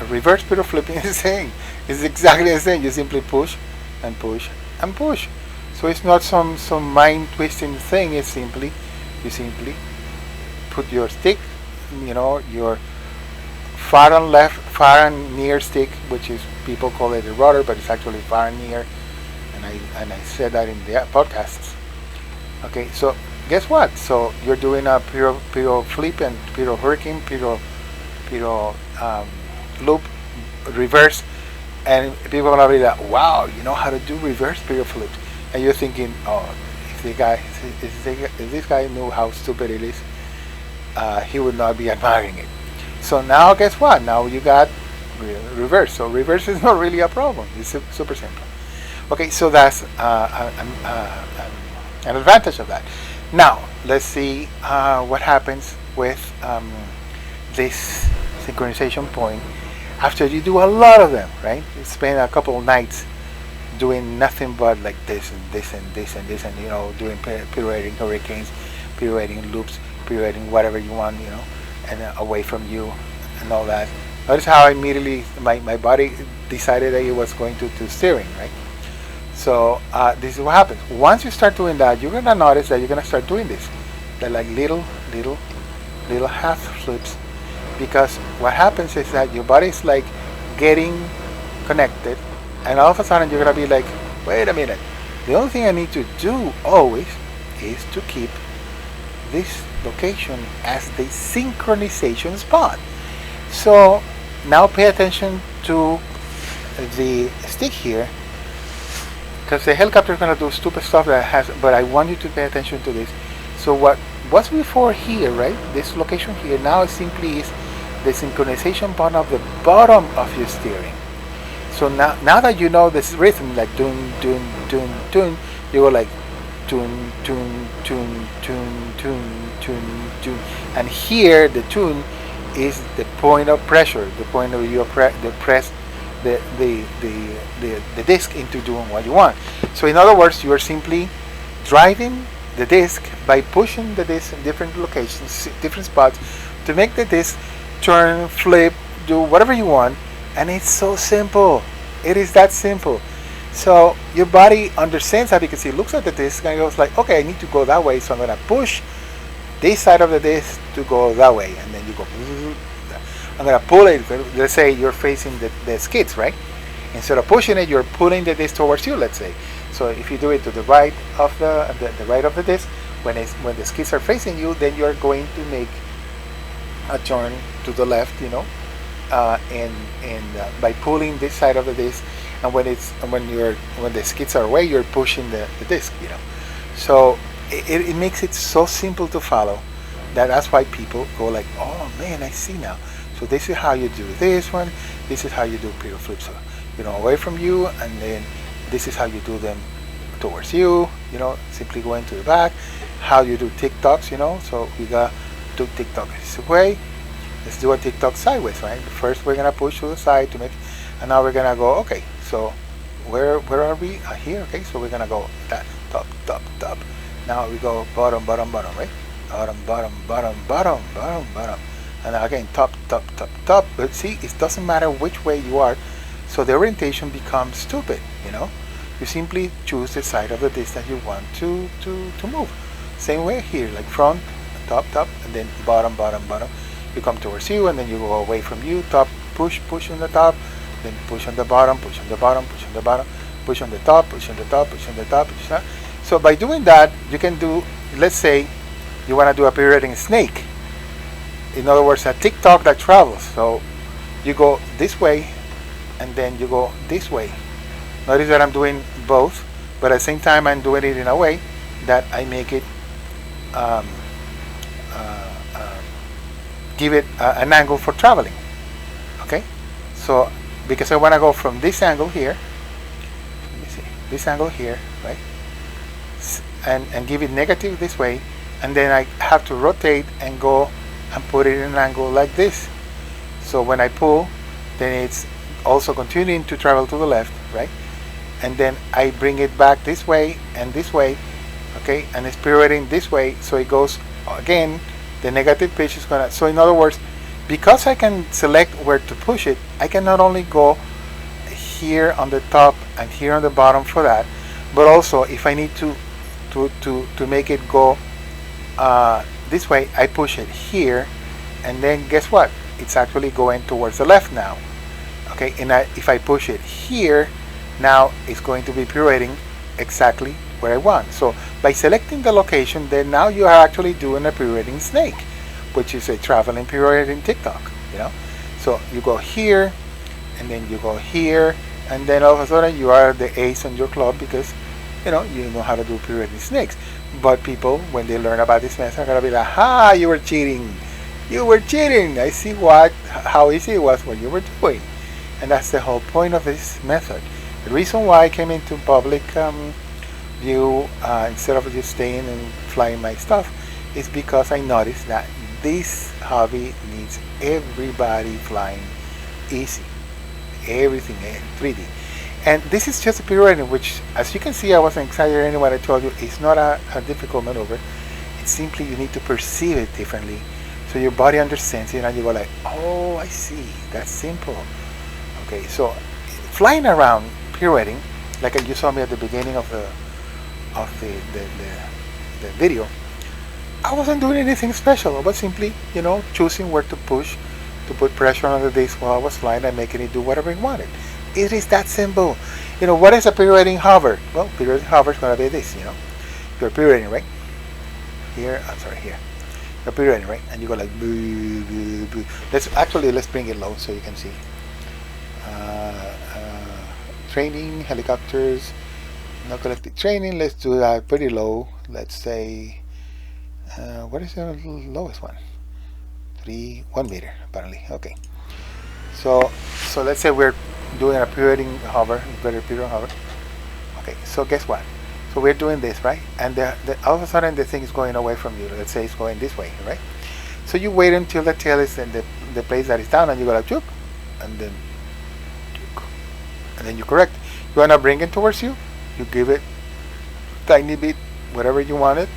reverse piro flipping is the same. It's exactly the same. You simply push and push and push. So it's not some mind twisting thing. It's simply, you simply put your stick, your far and near stick, which is, people call it a rudder, but it's actually far and near, and I said that in the podcasts. Okay, so guess what? So you're doing a piro flip and piro hurricane, piro loop, reverse, and people are gonna be like, wow, you know how to do reverse piro flips, and you're thinking, oh, if this guy knew how stupid it is, he would not be admiring it. So now guess what? Now you got reverse. So reverse is not really a problem. It's super simple. Okay, so that's an advantage of that. Now let's see what happens with this synchronization point after you do a lot of them, right? You spend a couple of nights doing nothing but like this and this and this and this, and doing pirouetting hurricanes, pirouetting loops, pirouetting whatever you want, and away from you and all that. Notice how immediately my body decided that it was going to steering, right? So this is what happens. Once you start doing that, you're gonna notice that you're gonna start doing this. They're like little half flips, because what happens is that your body is like getting connected, and all of a sudden you're gonna be like, wait a minute, the only thing I need to do always is to keep this location as the synchronization spot. So now pay attention to the stick here, because the helicopter is going to do stupid stuff but I want you to pay attention to this. So what was before here, right, this location here, now simply is the synchronization point of the bottom of your steering. So now that you know this rhythm, like tune tune tune tune, you go like tune tune tune tune tune tune tune, and here the tune is the point of pressure, the point where you press the disc into doing what you want. So in other words, you are simply driving the disc by pushing the disc in different locations, different spots, to make the disc turn, flip, do whatever you want. And it's so simple. It is that simple. So your body understands that, because it looks at the disc and goes like, okay, I need to go that way, so I'm going to push this side of the disc to go that way, and then you go, I'm going to pull it. Let's say you're facing the skids, right? Instead of pushing it, you're pulling the disc towards you, let's say. So if you do it to the right of the right of the disc, when the skids are facing you, then you're going to make a turn to the left, and by pulling this side of the disc, and when the skids are away, you're pushing the disc, So it makes it so simple to follow that's why people go like, oh man, I see now. So this is how you do this one. This is how you do piro flips, away from you, and then this is how you do them towards you. Simply going to the back. How you do TikToks, So we got two TikToks this way. Let's do a TikTok sideways, right? First we're gonna push to the side to make, and now we're gonna go. Okay, so where are we? Here. Okay, so we're gonna go that top, top, top. Now we go bottom, bottom, bottom, right? Bottom, bottom, bottom, bottom, bottom, bottom. And again, top, top, top, top. But see, it doesn't matter which way you are, so the orientation becomes stupid. You simply choose the side of the disc that you want to move. Same way here, like front, top, top, and then bottom, bottom, bottom. You come towards you, and then you go away from you. Top, push on the top, then push on the bottom, push on the bottom, push on the bottom, push on the top, push on the top, push on the top, push on. So by doing that, you can do, let's say you want to do a pirouetting snake. In other words, a TikTok that travels. So you go this way and then you go this way. Notice that I'm doing both, but at the same time I'm doing it in a way that I make it give it an angle for traveling. Okay, so because I want to go from this angle here, let me see, this angle here, right, and give it negative this way, and then I have to rotate and go and put it in an angle like this. So when I pull, then it's also continuing to travel to the left, right, and then I bring it back this way and this way, okay, and it's pirouetting this way, so it goes again. The negative pitch is gonna, so in other words, because I can select where to push it, I can not only go here on the top and here on the bottom for that, but also if I need to make it go this way, I push it here, and then guess what? It's actually going towards the left now. Okay, and if I push it here, now it's going to be pirouetting exactly where I want. So by selecting the location, then now you are actually doing a pirouetting snake, which is a traveling pirouetting TikTok, you know. So you go here, and then you go here, and then all of a sudden you are the ace on your club because you know how to do pirouetting snakes. But people, when they learn about this method, are gonna be like, "Ha! You were cheating! You were cheating! I see how easy it was what you were doing." And that's the whole point of this method. The reason why I came into public view instead of just staying and flying my stuff is because I noticed that this hobby needs everybody flying easy, everything 3D. And this is just a pirouetting, which, as you can see, I wasn't exaggerating what I told you. It's not a difficult maneuver. It's simply you need to perceive it differently, so your body understands it, and you go like, "Oh, I see. That's simple." Okay, so flying around pirouetting, like you saw me at the beginning of the video, I wasn't doing anything special. I was simply, choosing where to push to put pressure on the disc while I was flying and making it do whatever it wanted. It is that simple. What is a pirouetting hover? Well, pirouetting hover is going to be this, You're pirouetting, right? Here, I'm sorry, here. You're pirouetting, right? And you go like, boo, boo, boo. Let's bring it low so you can see. Training, helicopters, no collective training. Let's do that pretty low. Let's say, what is the lowest one? 1 meter, apparently. Okay. So let's say we're doing a pirouetting hover, pirouetting hover. Okay. So guess what? So we're doing this, right? And all of a sudden the thing is going away from you. Let's say it's going this way, right? So you wait until the tail is in the place that is down, and you go like chook, and then chook, and then you correct. You wanna bring it towards you. You give it tiny bit, whatever you want it,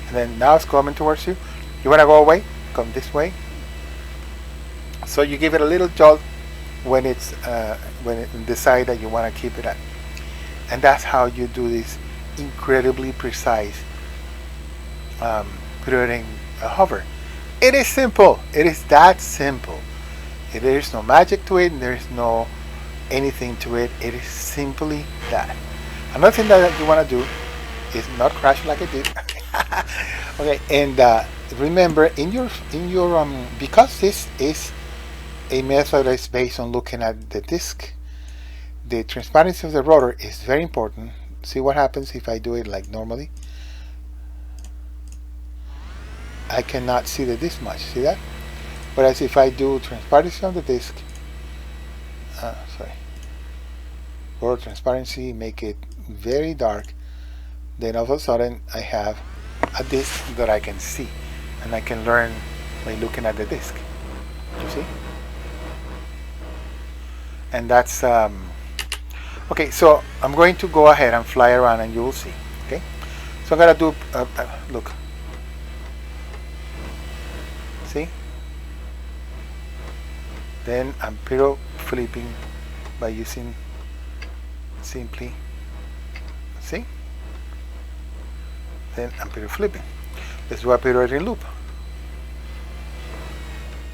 and then now it's coming towards you. You wanna go away? Come this way. So you give it a little jolt when it's decide that you want to keep it at, and that's how you do this incredibly precise pirouetting hover. It is simple. It is that simple. There is no magic to it. There is no anything to it. It is simply that. Another thing that you want to do is not crash like I did. Okay, and remember in your because this is a method that is based on looking at the disc, the transparency of the rotor is very important. See what happens if I do it like normally. I cannot see the disc much. See that? Whereas if I do transparency on the disc, rotor transparency, make it very dark, then all of a sudden I have a disc that I can see, and I can learn by looking at the disc. You see? And that's okay. So I'm going to go ahead and fly around, and you will see. Okay, so I'm gonna do look, see, then I'm piro flipping by using simply, see, then I'm piro flipping. Let's do a pirouetting loop.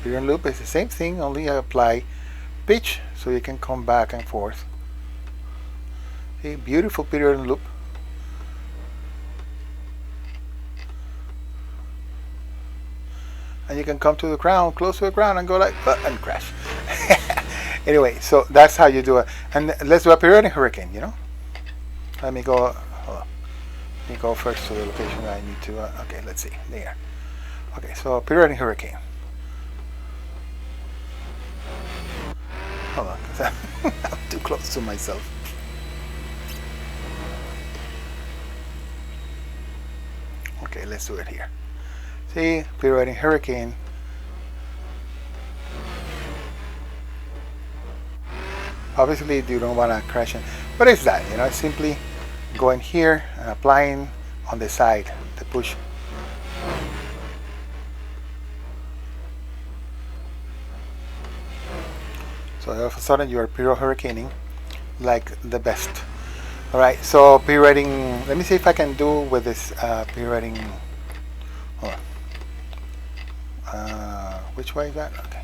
Pirouetting loop is the same thing, only I apply pitch so you can come back and forth. See, beautiful pirouetting loop. and you can come to the ground, close to the ground, and go like, and crash. Anyway, so that's how you do it. And let's do a pirouetting hurricane, you know. Let me go, hold on. Let me go first to the location that I need to, okay, let's see, there. Okay, so pirouetting hurricane. Hold on, I'm too close to myself. Okay, let's do it here. See, pirouetting hurricane. Obviously, you don't want to crash in. What is that? You know, it's simply going here and applying on the side, the push. So all of a sudden, you are piro hurricaning like the best. All right, so pirouetting. Let me see if I can do with this pirouetting. Hold on. Which way is that? Okay.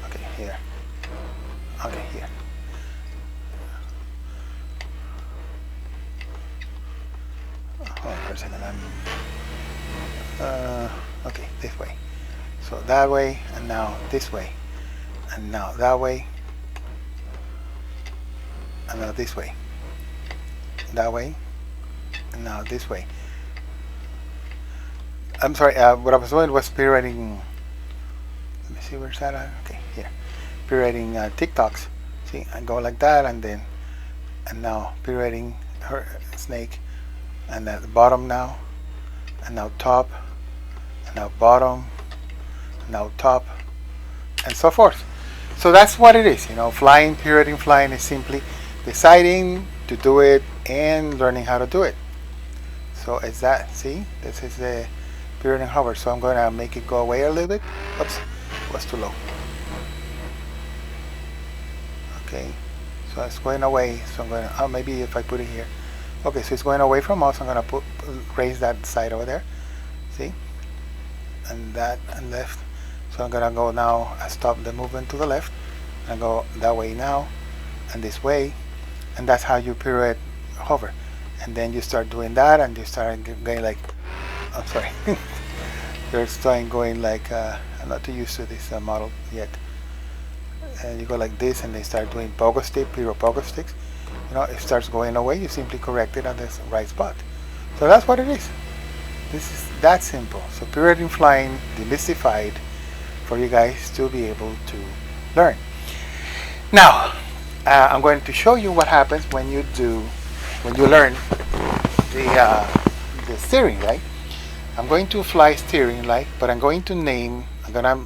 Okay, here. Okay, here. Hold on for a second. Okay, this way. So that way, and now this way, and now that way, and now this way. That way, and now this way. I'm sorry, what I was doing was pirouetting. Let me see, where's that at? Okay, here. Pirouetting TikToks. See, I go like that, and then, and now pirouetting her snake, and at the bottom now, and now top, and now bottom, and now top, and so forth. So that's what it is, you know. Flying, pirouetting, flying is simply deciding to do it and learning how to do it. So it's that. See, this is the pirouetting hover. So I'm going to make it go away a little bit. Oops, it was too low. Okay, so it's going away. So I'm going to, maybe if I put it here. Okay, so it's going away from us. I'm going to raise that side over there. See, and that and left. So I'm going to go now. I stop the movement to the left and go that way now, and this way. And that's how you pirouette hover. And then you start doing that, and you start going like, I'm sorry, you're starting going like, I'm not too used to this model yet. And you go like this, and they start doing pogo stick, Piro pogo sticks. You know, it starts going away, you simply correct it on the right spot. So that's what it is. This is that simple. So pirouetting flying, demystified, for you guys to be able to learn. Now, I'm going to show you what happens when you learn the steering, right? I'm going to fly steering, like, but I'm going to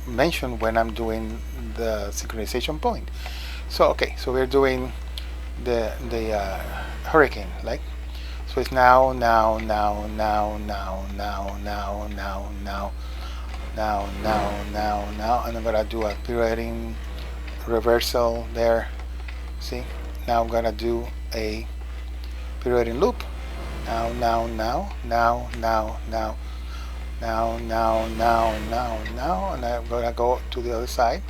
mention when I'm doing the synchronization point. So okay, so we're doing the hurricane, like, so it's now, and I'm gonna do a pirouetting reversal there. See, now I'm gonna do a pirouetting loop. Now, and I'm gonna go to the other side.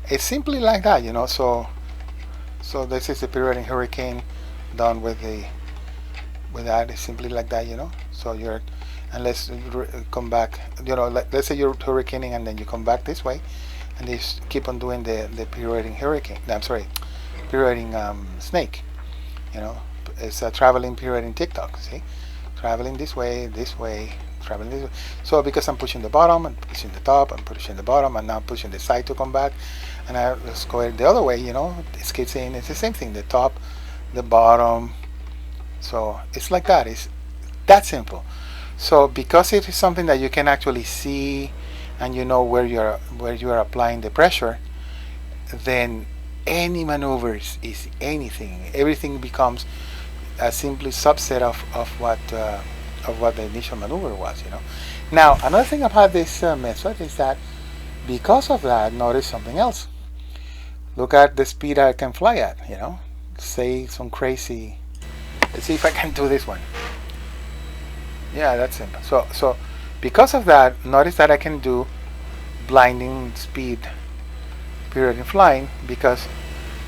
It's simply like that, you know. So this is the pirouetting hurricane done with that. It's simply like that, you know. So and let's come back, you know. Let's say you're hurricaning and then you come back this way, and you keep on doing the pirouetting hurricane. I'm sorry, pirouetting snake. You know, it's a traveling pirouetting TikTok. See, traveling this way, traveling this way. So because I'm pushing the bottom and pushing the top and pushing the bottom and now pushing the side to come back, and I just go the other way, you know, it skips in. It's the same thing, the top, the bottom. So it's like that. It's that simple. So because it is something that you can actually see and you know where you are applying the pressure, then any maneuvers is anything. Everything becomes a simply subset of what the initial maneuver was, you know. Now another thing about this method is that because of that, notice something else. Look at the speed I can fly at, you know. Say some crazy. Let's see if I can do this one. Yeah, that's simple. So because of that, notice that I can do blinding speed pirouetting flying because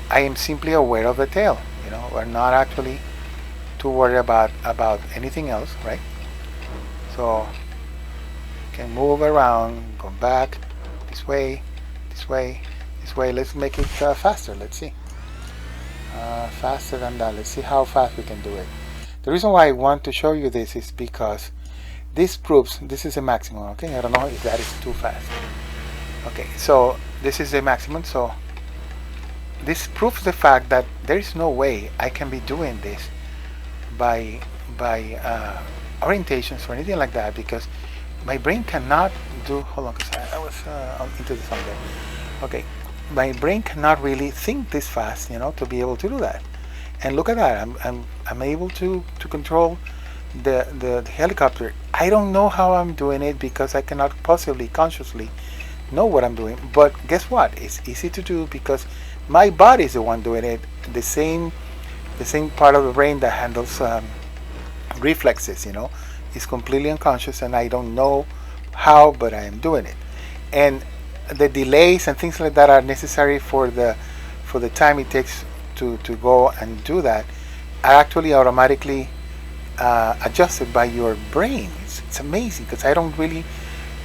I am simply aware of the tail. You know, we're not actually too worried about anything else, right? So can move around, go back, this way, this way, this way. Let's make it faster. Let's see. Faster than that. Let's see how fast we can do it. The reason why I want to show you this is because this proves this is a maximum. Okay, I don't know if that is too fast. Okay, so this is the maximum. So this proves the fact that there is no way I can be doing this by orientations or anything like that, because my brain cannot do. Hold on, because I was into the sun there. Okay, my brain cannot really think this fast, you know, to be able to do that. And look at that, I'm able to control the helicopter. I don't know how I'm doing it because I cannot possibly consciously know what I'm doing. But guess what? It's easy to do because my body is the one doing it. The same part of the brain that handles reflexes, you know, is completely unconscious, and I don't know how, but I am doing it. And the delays and things like that are necessary for the time it takes to go and do that are actually automatically adjusted by your brain. It's amazing, because I don't really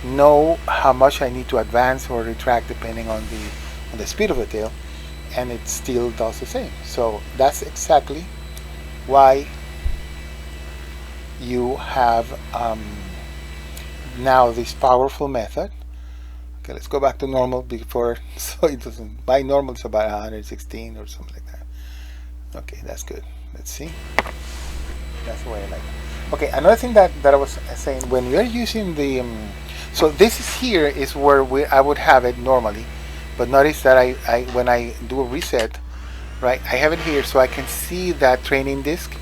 know how much I need to advance or retract depending on the speed of the tail, and it still does the same. So that's exactly why you have now this powerful method. Okay, let's go back to normal before, so it doesn't. My normal is about 116 or something like that. Okay, that's good. Let's see. That's the way I like it. Okay, another thing that I was saying, when we are using the so this is here is where I would have it normally, but notice that I when I do a reset, right, I have it here so I can see that training disc,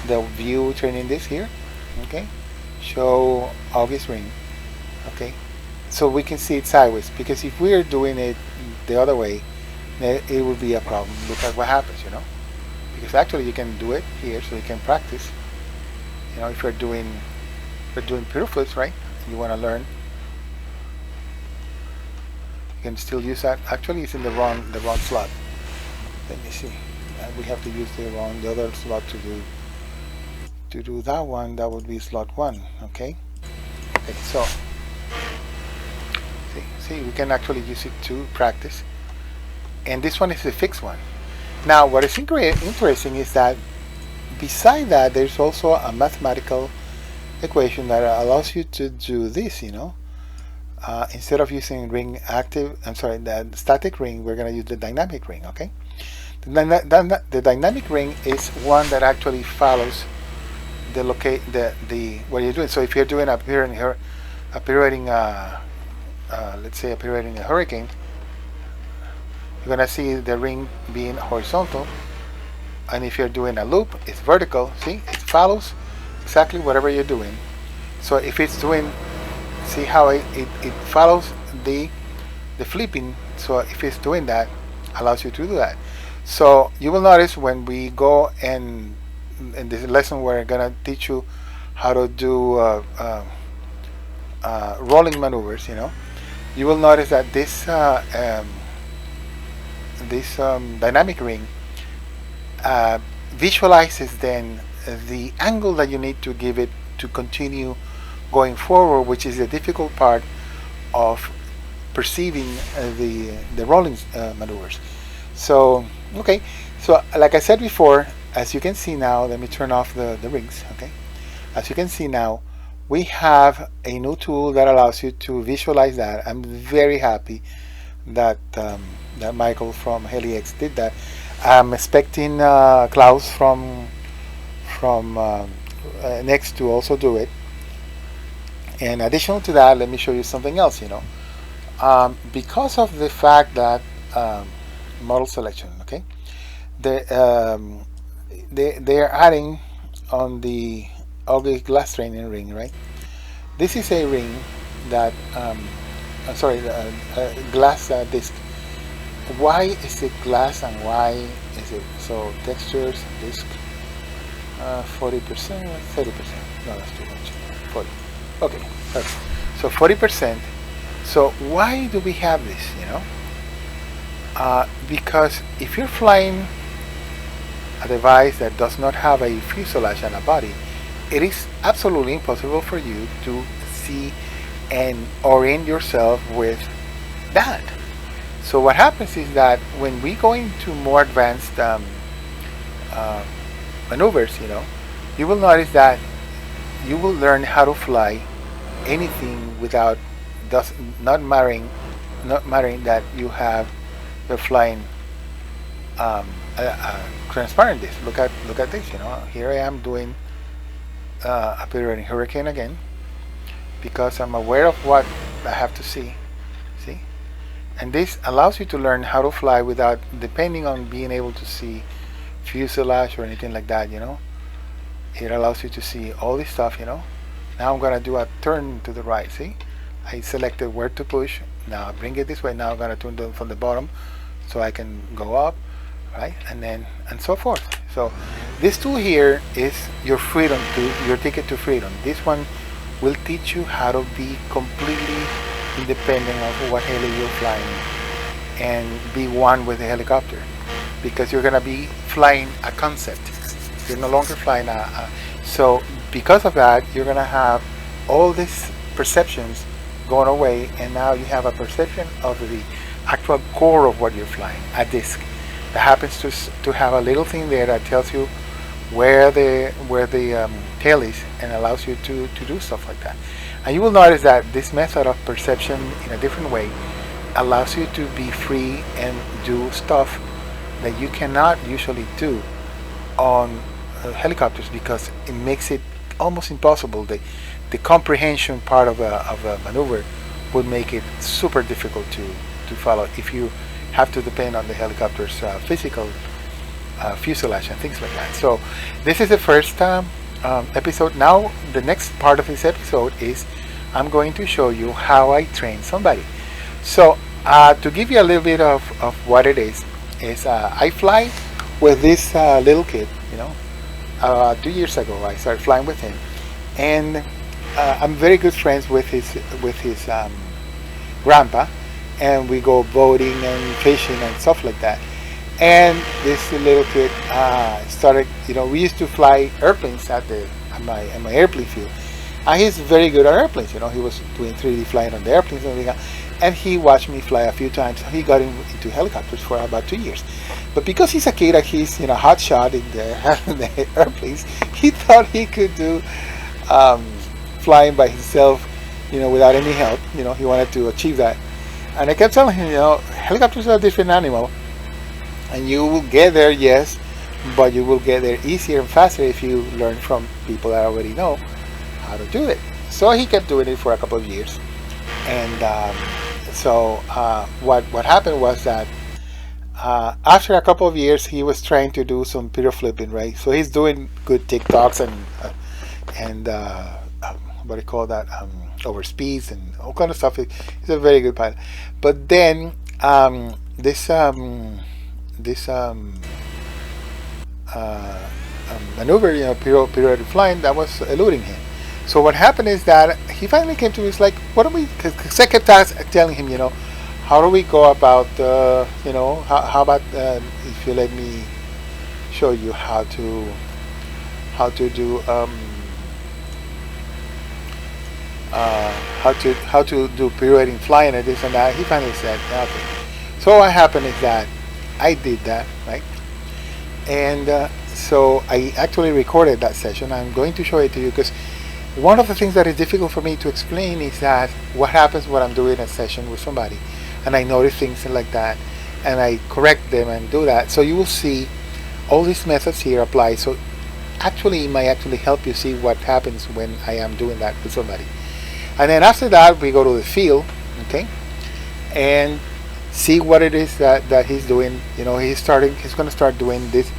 the view training disc here. Okay, show Auggies Ring. Okay, so we can see it sideways, because if we are doing it the other way, it would be a problem. Look at what happens, you know, because actually you can do it here, so you can practice. You know, if you're doing piro flips, right, you want to learn, you can still use that. Actually, it's in the wrong slot. Let me see. We have to use the other slot to do that one. That would be slot 1. Okay. Okay. So see, we can actually use it to practice. And this one is the fixed one. Now, what is interesting is that beside that, there's also a mathematical equation that allows you to do this, you know. Instead of using the static ring, we're going to use the dynamic ring, okay? The dynamic ring is one that actually follows what you're doing. So if you're doing let's say a pirouetting a hurricane, you're going to see the ring being horizontal, and if you're doing a loop, it's vertical. See, it follows exactly whatever you're doing. So if it's doing, see how it follows the flipping. So if it's doing that, allows you to do that. So you will notice when we go and in this lesson, we're gonna teach you how to do rolling maneuvers. You know, you will notice that this dynamic ring visualizes then the angle that you need to give it to continue going forward, which is the difficult part of perceiving the rolling maneuvers. So okay, so like I said before, as you can see now, let me turn off the rings. Okay, as you can see now, we have a new tool that allows you to visualize that. I'm very happy that that Michael from HeliX did that. I'm expecting Klaus from Next to also do it. And additional to that, let me show you something else. You know, because of the fact that model selection, okay, they're adding on the Auggie glass training ring, right? This is a ring that glass disc. Why is it glass and why is it so? Textures, disc, 40%, 30%. No, that's too much. 40. Okay, perfect. So 40%. So why do we have this? You know, because if you're flying a device that does not have a fuselage and a body, it is absolutely impossible for you to see and orient yourself with that. So what happens is that when we go into more advanced uh, maneuvers, you will notice that you will learn how to fly anything without not mattering that you're flying transparent disc. Look at this. Here I am doing a pirouetting hurricane again because I'm aware of what I have to see. See, and this allows you to learn how to fly without depending on being able to see fuselage or anything like that. It allows you to see all this stuff. Now I'm gonna do a turn to the right. See, I selected where to push. Now I bring it this way. Now I'm gonna turn from the bottom so I can go up, right, and so forth. So this tool here is your ticket to freedom. This one will teach you how to be completely independent of what heli you're flying and be one with the helicopter, because you're gonna be flying a concept. You're no longer flying so because of that, you're gonna have all these perceptions going away, and now you have a perception of the actual core of what you're flying, a disc that happens to have a little thing there that tells you where the tail is and allows you to do stuff like that. And you will notice that this method of perception in a different way allows you to be free and do stuff that you cannot usually do on helicopters, because it makes it almost impossible. The comprehension part of a maneuver would make it super difficult to follow if you have to depend on the helicopter's physical fuselage and things like that. So this is the first episode. Now the next part of this episode is I'm going to show you how I train somebody. So to give you a little bit of what it is I fly with this little kid. 2 years ago I started flying with him, and I'm very good friends with his grandpa, and we go boating and fishing and stuff like that. And this little kid started, we used to fly airplanes at my airplane field. And he's very good at airplanes. He was doing 3D flying on the airplanes and everything. And he watched me fly a few times. He got into helicopters for about 2 years. But because he's a kid and he's hot shot in the airplanes, he thought he could do flying by himself, without any help. He wanted to achieve that. And I kept telling him, helicopters are a different animal, and you will get there, yes, but you will get there easier and faster if you learn from people that already know how to do it. So he kept doing it for a couple of years, and so what happened was that after a couple of years, he was trying to do some piroflipping, right? So he's doing good TikToks and what do you call that? Over speeds and all kind of stuff. He's a very good pilot. But then this maneuver, pirouetting flying, that was eluding him. So what happened is that he finally came to me. It's like, what do we? Because I kept telling him, how do we go about, how about if you let me show you how to do how to do pirouetting flying and this and that. He finally said, okay. So what happened is that I did that, right? And so I actually recorded that session. I'm going to show it to you, because one of the things that is difficult for me to explain is that what happens when I'm doing a session with somebody and I notice things like that and I correct them and do that. So you will see all these methods here apply. So actually it might actually help you see what happens when I am doing that with somebody. And then after that we go to the field, okay, and see what it is that he's doing. He's going to start doing this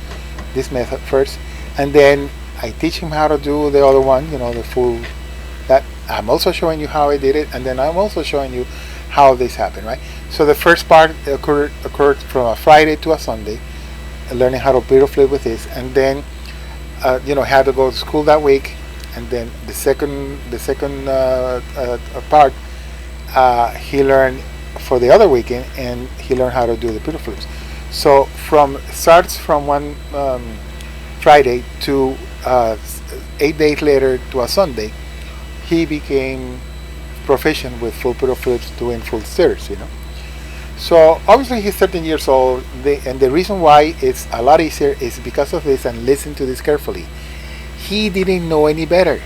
method first, and then I teach him how to do the other one, the full, that I'm also showing you how I did it, and then I'm also showing you how this happened, right? So the first part occurred from a Friday to a Sunday, learning how to piroflip with this, and then had to go to school that week, and then the second part he learned for the other weekend, and he learned how to do the piroflips. So starts from one Friday to 8 days later to a Sunday, he became proficient with full piro flips doing full stirs, So obviously he's 13 years old, and the reason why it's a lot easier is because of this, and listen to this carefully. He didn't know any better.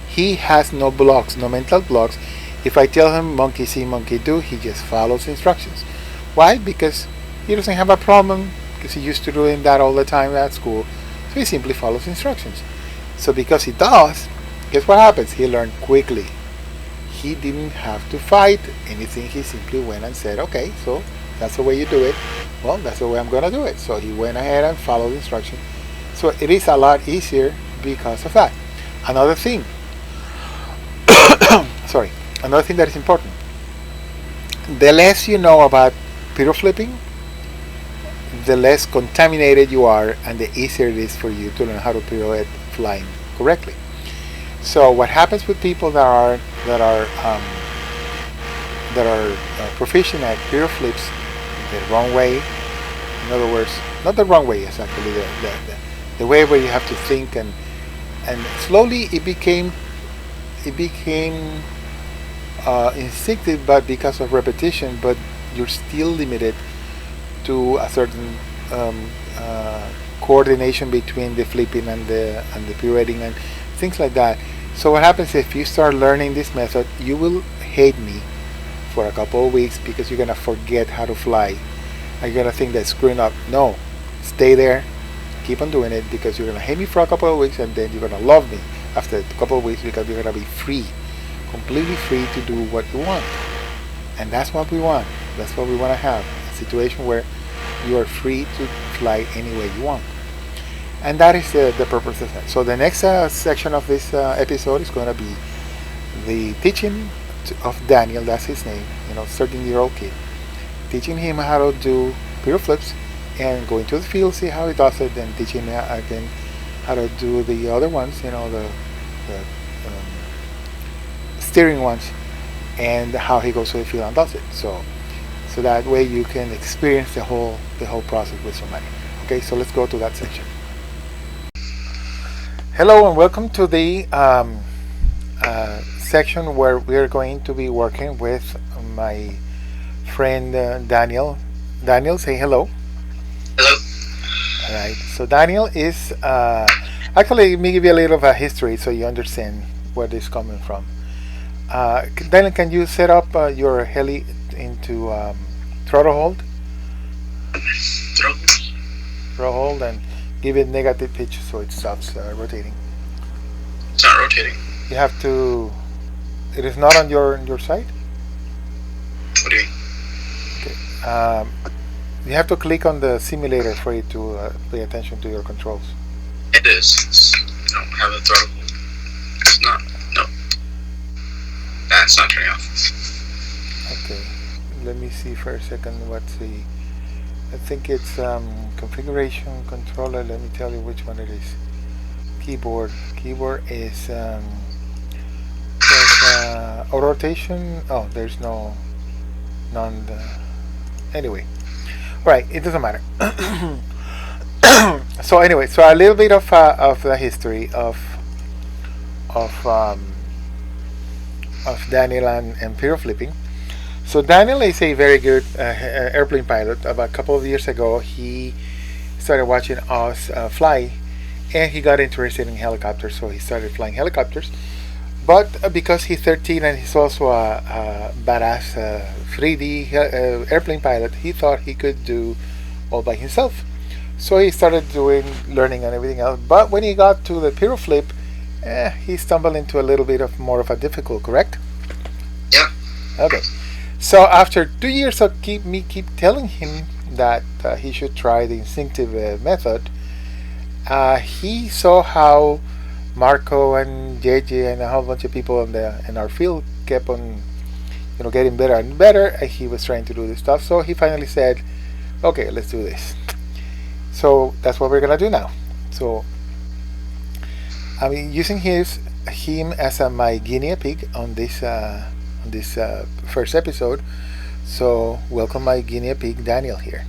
He has no blocks, no mental blocks. If I tell him monkey see, monkey do, he just follows instructions. Why? Because he doesn't have a problem, because he used to doing that all the time at school. So he simply follows instructions. So because he does, guess what happens? He learned quickly. He didn't have to fight anything. He simply went and said, okay, so that's the way you do it. Well, that's the way I'm going to do it. So he went ahead and followed instructions. So it is a lot easier because of that. Another thing, another thing that is important. The less you know about piroflipping, the less contaminated you are, and the easier it is for you to learn how to pirouette flying correctly. So what happens with people that are proficient at piro flips the wrong way? In other words, not the wrong way, exactly the way where you have to think, and slowly it became instinctive, but because of repetition. But you're still limited to a certain coordination between the flipping and the pirouetting and things like that. So what happens if you start learning this method, you will hate me for a couple of weeks because you're gonna forget how to fly. And you're gonna think that's screwing up. No, stay there, keep on doing it, because you're gonna hate me for a couple of weeks, and then you're gonna love me after a couple of weeks, because you're gonna be free, completely free to do what you want. And that's what we want. That's what we want to have, a situation where you are free to fly any way you want. And that is the purpose of that. So the next section of this episode is going to be the teaching of Daniel, that's his name, 13-year-old kid, teaching him how to do piro flips and going to the field, see how he does it, and teaching him again how to do the other ones, the steering ones, and how he goes to the field and does it. So that way you can experience the whole process with somebody. Okay, so let's go to that section. Hello and welcome to the section where we are going to be working with my friend Daniel. Daniel, say hello. Hello. All right. So Daniel is actually, let me give you a little of a history so you understand where this is coming from. Daniel, can you set up your heli into throttle hold? Throttle hold, and give it negative pitch so it stops rotating. It's not rotating. You have to. It is not on your side. What do you mean? Okay. You have to click on the simulator for it to pay attention to your controls. It is. I don't have a throttle hold. It's not. No. That's not turning off. Okay. Let me see for a second what's the. I think it's configuration controller. Let me tell you which one it is. Keyboard. Keyboard is there's rotation. Oh, there's none. Anyway, all right. It doesn't matter. So anyway, so a little bit of the history of Daniel and piro flipping. So Daniel is a very good airplane pilot. About a couple of years ago, he started watching us fly, and he got interested in helicopters, so he started flying helicopters. But because he's 13 and he's also a badass 3D airplane pilot, he thought he could do all by himself. So he started learning and everything else. But when he got to the piro flip, he stumbled into a little bit of more of a difficult, correct? Yeah. Okay. So after 2 years of keep telling him that he should try the instinctive method, he saw how Marco and JJ and a whole bunch of people in our field kept on, getting better and better. And he was trying to do this stuff. So he finally said, "Okay, let's do this." So that's what we're gonna do now. So I'm using him as my guinea pig on this first episode. So welcome my guinea pig Daniel here.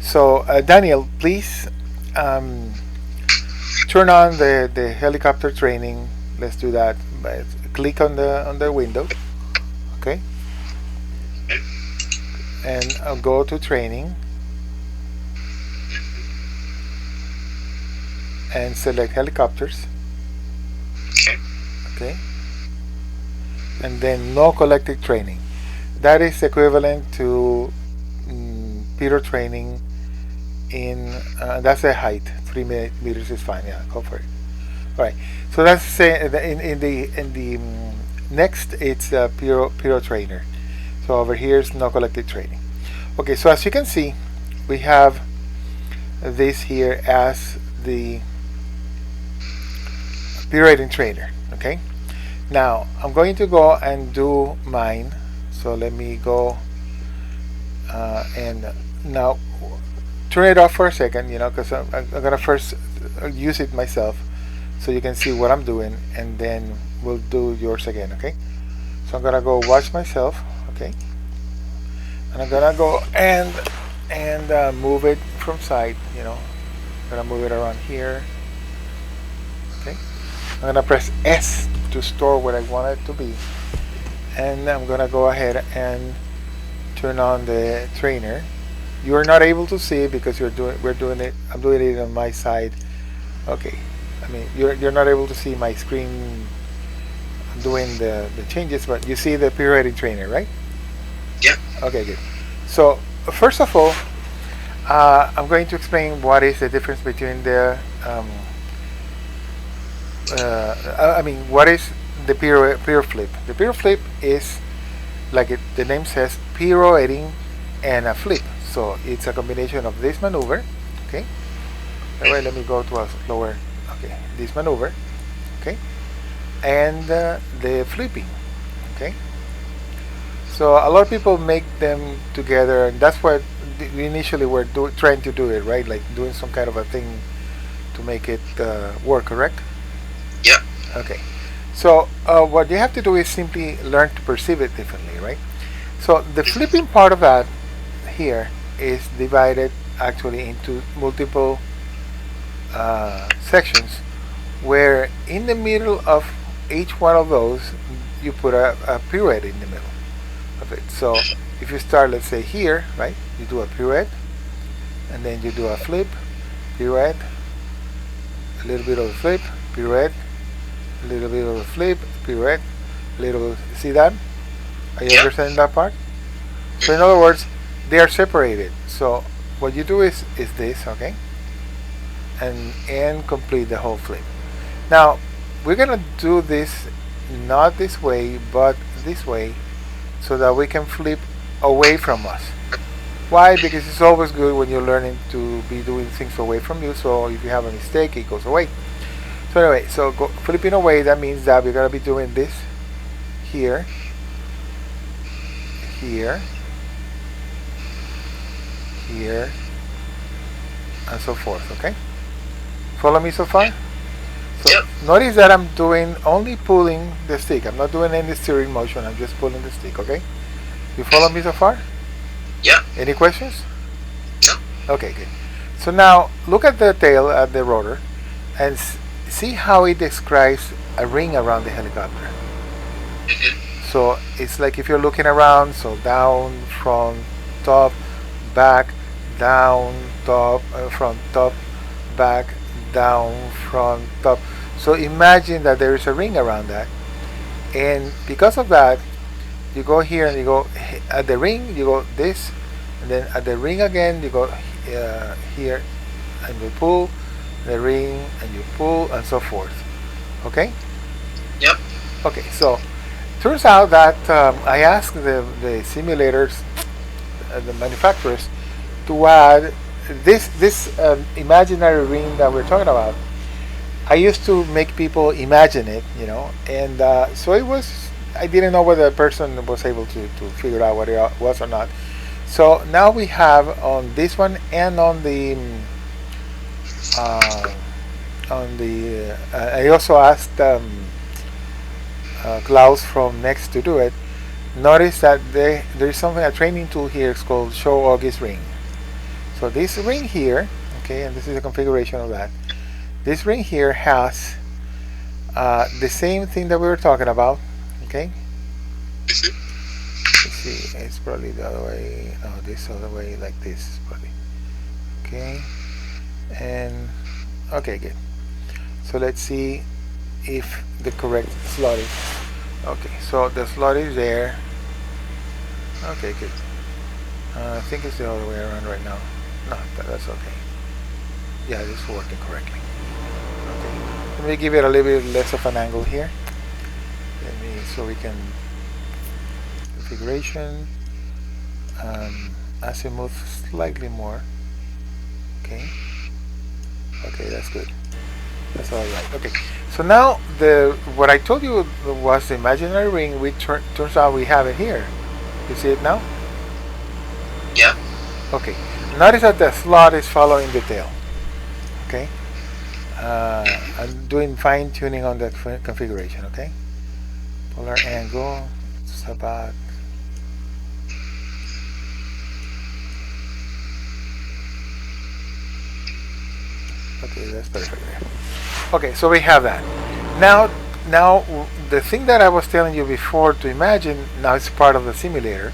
So Daniel, please turn on the helicopter training. Let's do that. Click on the window. and I'll go to training and select helicopters. Okay, and then no collective training. That is equivalent to Piro training in that's a height. 3 meters is fine. Yeah, go for it. All right. So that's say in the next it's Piro Trainer. So over here is no collective training. Okay. So as you can see, we have this here as the pirouetting trainer. Okay. Now I'm going to go and do mine. So let me go and now turn it off for a second, because I'm gonna first use it myself so you can see what I'm doing, and then we'll do yours again. Okay, so I'm gonna go watch myself. Okay, and I'm gonna go and move it from side. I'm gonna move it around here. Okay, I'm gonna press S to store what I want it to be, and I'm gonna go ahead and turn on the trainer. You are not able to see it because I'm doing it on my side. Okay, I mean you're not able to see my screen doing the changes, but you see the pirouetting trainer, right? Yeah. Okay, good. So first of all, I'm going to explain what is the difference between the what is the piro flip. The piro flip is like the name says, pirouetting and a flip. So it's a combination of this maneuver. Okay. Anyway, let me go to a slower. Okay, this maneuver. Okay, and the flipping. Okay. So a lot of people make them together, and that's what we initially were trying to do it, right? Like doing some kind of a thing to make it work. Correct? Yeah. Okay. So what you have to do is simply learn to perceive it differently, right? So the flipping part of that here is divided actually into multiple sections, where in the middle of each one of those you put a pirouette in the middle of it. So if you start, let's say here, right, you do a pirouette, and then you do a flip, pirouette, a little bit of a flip, pirouette, a little bit of a flip, pirouette, a little. See that? Are you understanding that part? So in other words, they are separated. So what you do is this, okay, and complete the whole flip. Now we're gonna do this not this way, but this way, so that we can flip away from us. Why? Because it's always good when you're learning to be doing things away from you. So if you have a mistake, it goes away. So anyway, so flipping away, that means that we're gonna be doing this here, here, here, and so forth. Okay, follow me so far? So yep. Notice that I'm doing only pulling the stick. I'm not doing any steering motion. I'm just pulling the stick. Okay, you follow me so far? Yeah. Any questions? No. Okay, good. So now look at the tail, at the rotor, and see how it describes a ring around the helicopter. So it's like if you're looking around, so down, front, top, back, down, top, front, top, back, down, front, top. So imagine that there is a ring around that, and because of that, you go here and you go at the ring, you go this, and then at the ring again, you go here, and you pull the ring, and you pull, and so forth. Okay? Yep. Okay, so turns out that I asked the simulators, the manufacturers, to add this imaginary ring that we're talking about. I used to make people imagine it, and so it was. I didn't know whether the person was able to figure out what it was or not. So now we have on this one and on the I also asked Klaus from Next to do it. Notice that there is a training tool here. It's called Show Auggies Ring. So this ring here, okay, and this is a configuration of that. This ring here has the same thing that we were talking about. Okay. Let's see, it's probably the other way. No, this other way, like this probably. Okay, and okay, good. So let's see if the correct slot is. Okay, so the slot is there. Okay, good. I think it's the other way around right now. No, that's okay. Yeah, it's working correctly. Okay, let me give it a little bit less of an angle here. Let me, so we can configuration, azimuth slightly more. Okay. Okay, that's good. That's all right. Okay. So now what I told you was the imaginary ring. Turns out we have it here. You see it now? Yeah. Okay. Notice that the slot is following the tail. Okay. I'm doing fine tuning on that configuration. Okay. Polar angle. It's about. Okay, that's perfect there. Okay, so we have that. Now the thing that I was telling you before to imagine, now it's part of the simulator.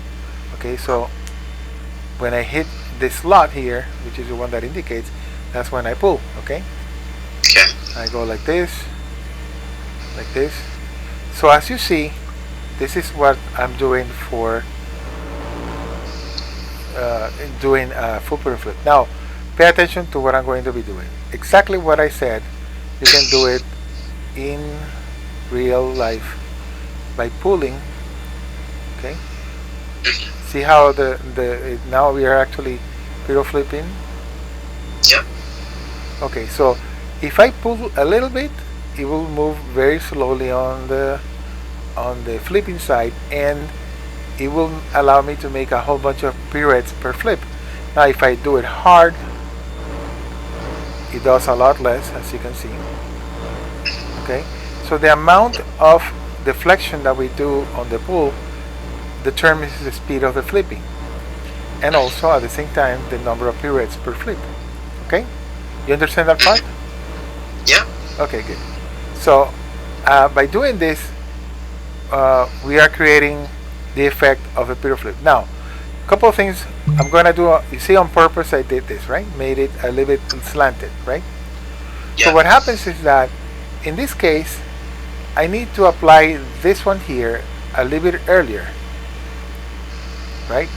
Okay, so when I hit this slot here, which is the one that indicates, that's when I pull. Okay. Okay. I go like this. So as you see, this is what I'm doing for doing a full piro flip. Now, pay attention to what I'm going to be doing. Exactly what I said. You can do it in real life by pulling. Okay. See how now we are actually piro flipping. Yep. Okay, so if I pull a little bit, it will move very slowly on the flipping side, and it will allow me to make a whole bunch of pirouettes per flip. Now if I do it hard, it does a lot less, as you can see. Okay, so the amount of deflection that we do on the pull determines the speed of the flipping, and also at the same time the number of pirouettes per flip. Okay, you understand that part? Yeah. Okay, good. So by doing this, we are creating the effect of a piro flip. Now, a couple of things I'm going to do. You see, on purpose I did this, right? Made it a little bit slanted, right? Yeah. So what happens is that in this case, I need to apply this one here a little bit earlier, right?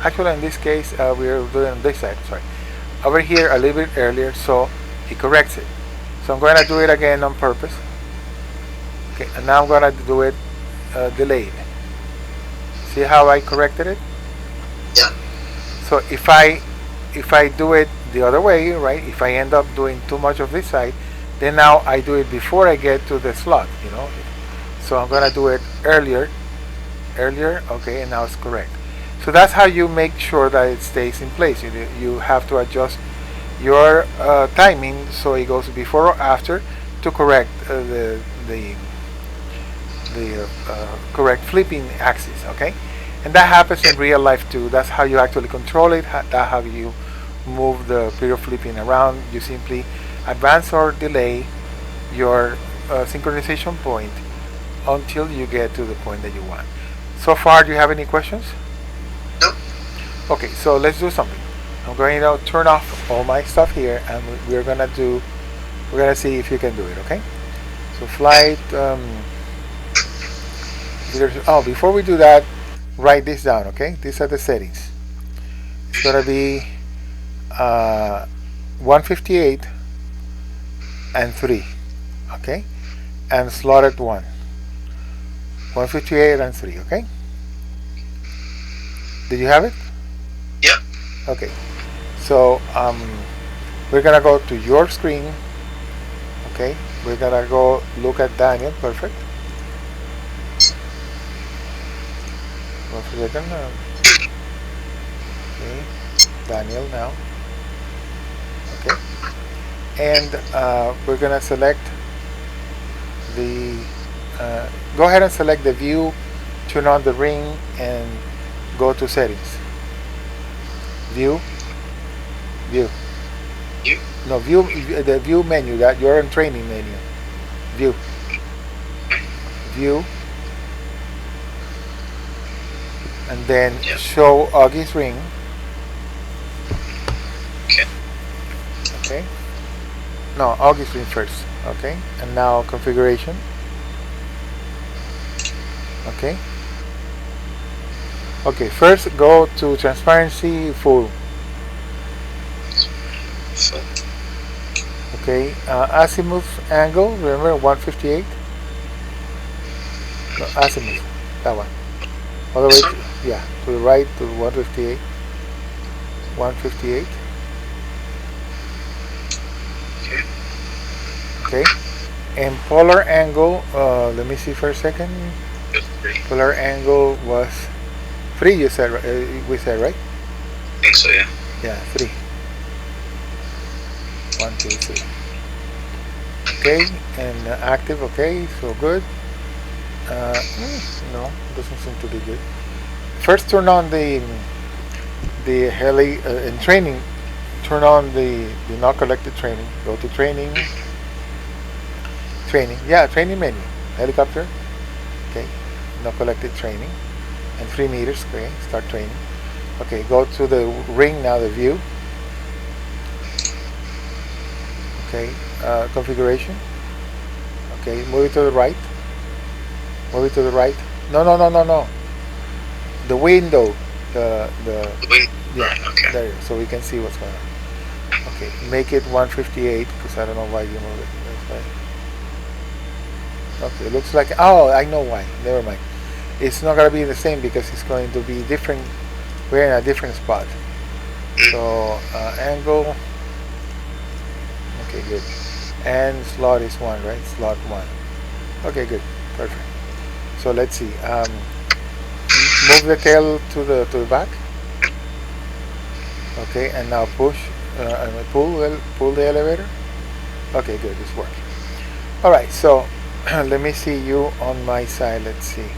Actually, in this case, we're doing on this side. Sorry, over here a little bit earlier, so it corrects it. So I'm going to do it again on purpose. Okay, and now I'm going to do it delayed. See how I corrected it? Yeah. So if I do it the other way, right? If I end up doing too much of this side, then now I do it before I get to the slot, you know. So I'm going to do it earlier. Okay, and now it's correct. So that's how you make sure that it stays in place. You have to adjust your timing so it goes before or after to correct the correct flipping axis. Okay, and that happens in real life too. That's how you actually control it. That's how you move the piro flipping around. You simply advance or delay your synchronization point until you get to the point that you want. So far, do you have any questions? No. Okay, so let's do something. I'm going to turn off all my stuff here, and we're gonna see if you can do it. Okay, so flight. Before we do that, write this down. Okay, these are the settings. It's gonna be 158 and 3. Okay, and slotted 1. 158 and 3. Okay. Did you have it? Yep. Okay. So we're gonna go to your screen. Okay. We're gonna go look at Daniel. Perfect. One second. Okay. Daniel now. Okay. And we're gonna select the. Go ahead and select the view. Turn on the ring and go to settings. View. No, view, the view menu that you're in training menu. View. and then Yep. show Auggies Ring. Okay. Okay. No, Auggies Ring first. Okay. And now configuration. Okay. Okay. First, go to transparency full. Full. Okay. Azimuth angle. Remember 158. No, azimuth. That one. All the way. To the right to 158. 158. Okay. Okay. And polar angle. Let me see for a second. Just 3. Polar angle was 3. You said we said right? I think so, yeah. Yeah, 3. 1, 2, 3. Okay, and active. Okay, so good. No, doesn't seem to be good. First, turn on the heli in training. Turn on the not collected training. Go to training. Training. Yeah, training menu. Helicopter. Okay, not collected training. And 3 meters. Okay, start training. Okay, go to the ring now. The view. Okay, configuration. Okay, move it to the right. Move it to the right. No. The window. The wing. yeah. Right, okay. There. So we can see what's going on. Okay, make it 158 because I don't know why you move it. That's why. Okay, it looks like. Oh, I know why. Never mind. It's not gonna be the same because it's going to be different. We're in a different spot. So angle. Okay, good. And slot is 1, right? Slot 1. Okay, good. Perfect. So let's see. Move the tail to the back. Okay, and now push and pull the elevator. Okay, good. It's working. All right. So let me see you on my side. Let's see.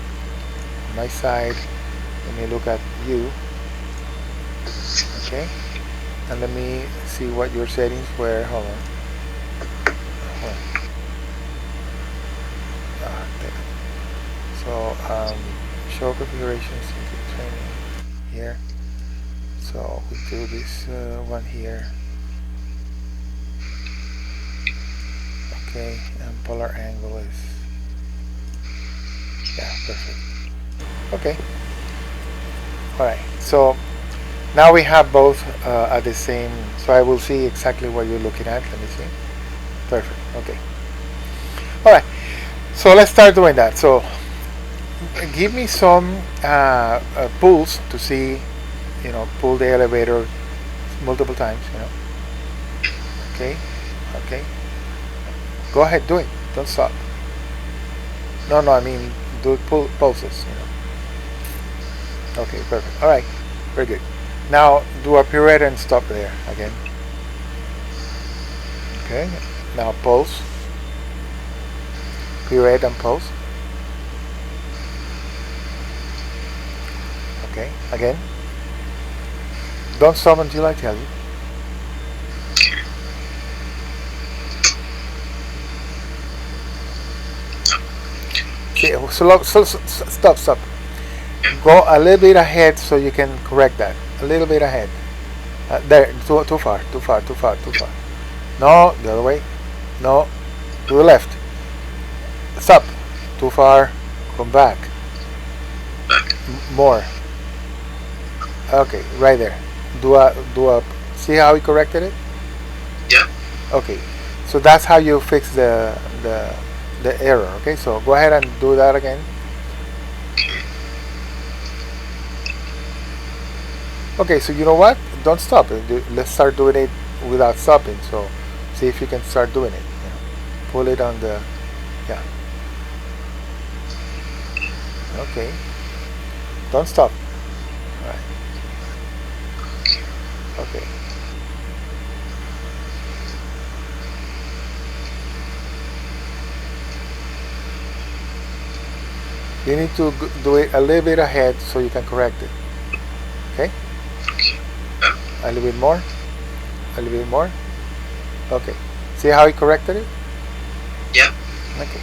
On my side. Let me look at you. Okay. And let me see what your settings were. Hold on. So show configurations training here. So we do this one here. Okay, and polar angle is perfect. Okay. All right. So now we have both at the same. So I will see exactly what you're looking at. Let me see. Perfect. Okay. All right. So let's start doing that. So give me some pulls to see, pull the elevator multiple times, Okay. Okay. Go ahead, do it. Don't stop. No, I mean, do it pulses, Okay, perfect. All right. Very good. Now do a pirouette and stop there again. Okay. Now pulse. Pirouette and pulse. Okay, again. Don't stop until I tell you. Okay, stop. Go a little bit ahead so you can correct that. A little bit ahead. There, too far. No, the other way. No, to the left. Stop. Too far. Come back. More. Okay, right there. Do a. See how he corrected it? Yeah. Okay, so that's how you fix the error. Okay, so go ahead and do that again. Okay, so you know what? Don't stop. Let's start doing it without stopping. So see if you can start doing it. Pull it on the. Yeah. Okay. Don't stop. All right. Okay. You need to do it a little bit ahead so you can correct it. Okay? A little bit more. A little bit more. Okay. See how he corrected it? Yeah. Okay.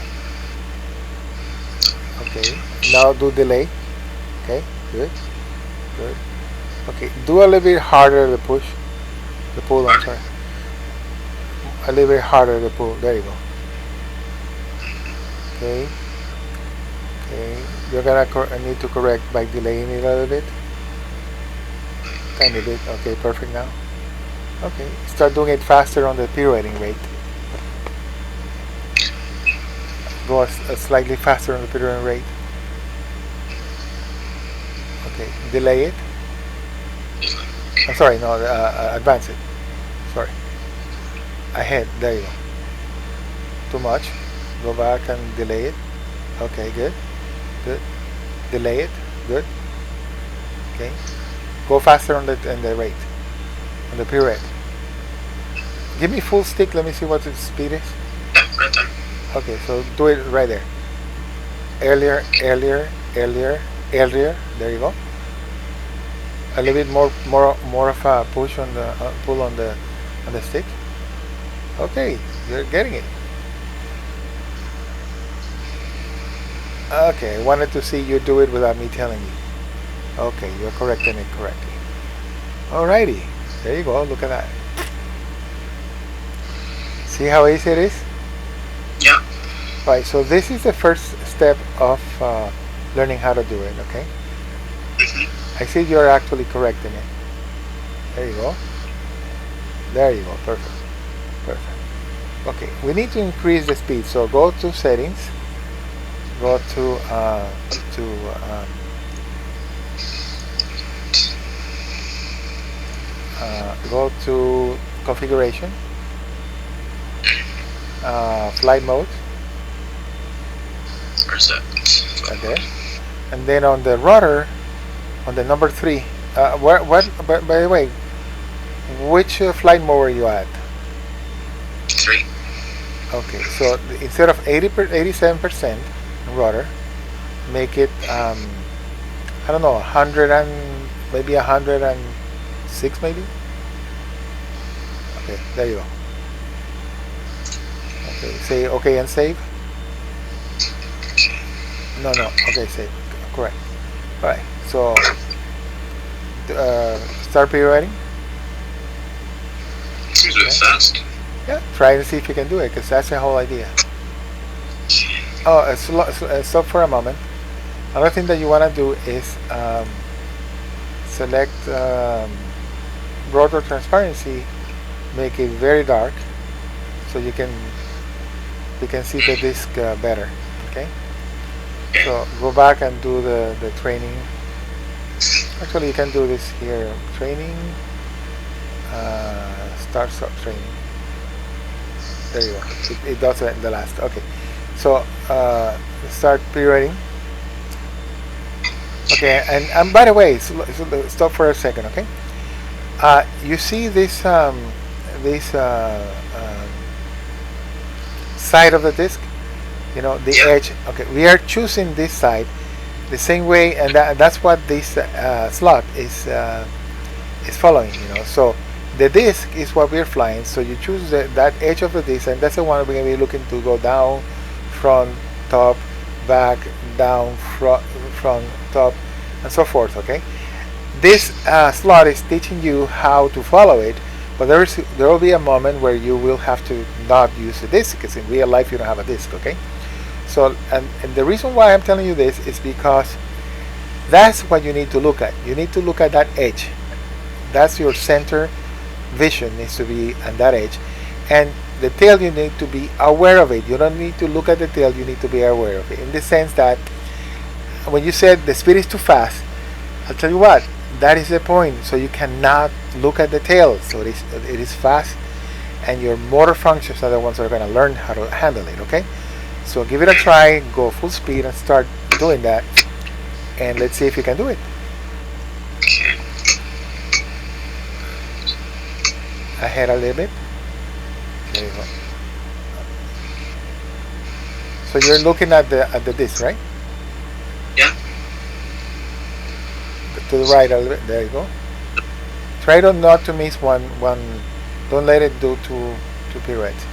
Okay. Now do delay. Okay. Good. Good. Okay, do a little bit harder the push. The pull, I'm sorry. A little bit harder the pull. There you go. Okay. Okay. You're gonna need to correct by delaying it a little bit. Tiny bit. Okay, perfect now. Okay. Start doing it faster on the pirouetting rate. Go a slightly faster on the pirouetting rate. Okay. Delay it. I'm sorry, no, advance it. Sorry. Ahead, there you go. Too much. Go back and delay it. Okay, good. Good. Delay it. Good. Okay. Go faster on the rate. On the pirouette. Give me full stick, let me see what the speed is. Yeah, right there. Okay, so do it right there. Earlier, earlier, earlier, earlier. There you go. A little bit more of a push on the pull on the stick. Okay, you're getting it. Okay, I wanted to see you do it without me telling you. Okay, you're correcting it correctly. Alrighty, there you go. Look at that. See how easy it is? Yeah. Right. So this is the first step of learning how to do it. Okay. I see you're actually correcting it. There you go. There you go. Perfect. Perfect. Okay. We need to increase the speed. So go to settings. Go to go to configuration. Flight mode. Where's that? Right there. And then on the rudder, on the number 3. By the way, which flight mode are you at? 3. Okay, so instead of 87% rudder, make it I don't know, 100 and maybe 106 maybe. Okay, there you go. Okay, say okay and save. No, okay, save. Correct. Alright, so start pirouetting. Seems a bit fast. Yeah, try to see if you can do it, because that's the whole idea. Oh, stop for a moment. Another thing that you want to do is select rotor transparency, make it very dark, so you can see the disc better. Okay. So go back and do the training. Actually, you can do this here. Training. Start training. There you go. It does it in the last. Okay. So start pirouetting. Okay. And by the way, so stop for a second. Okay. You see this side of the disc. You know, the edge. Okay, we are choosing this side the same way, and that's what this slot is following. You know, so the disc is what we're flying. So you choose that edge of the disc, and that's the one we're going to be looking to go down, front, top, back, down, front, top, and so forth. Okay, this slot is teaching you how to follow it. But there will be a moment where you will have to not use the disc, because in real life you don't have a disc. Okay. So, and the reason why I'm telling you this is because that's what you need to look at. You need to look at that edge. That's your center vision, needs to be on that edge. And the tail, you need to be aware of it. You don't need to look at the tail, you need to be aware of it. In the sense that when you said the speed is too fast, I'll tell you what, that is the point. So you cannot look at the tail. So it is fast, and your motor functions are the ones that are going to learn how to handle it. Okay. So give it a try, go full speed and start doing that, and let's see if you can do it. Okay. Ahead a little bit. There you go. So you're looking at the disc, right? Yeah. To the right a little bit. There you go. Try not to miss one. Don't let it do two pirouettes.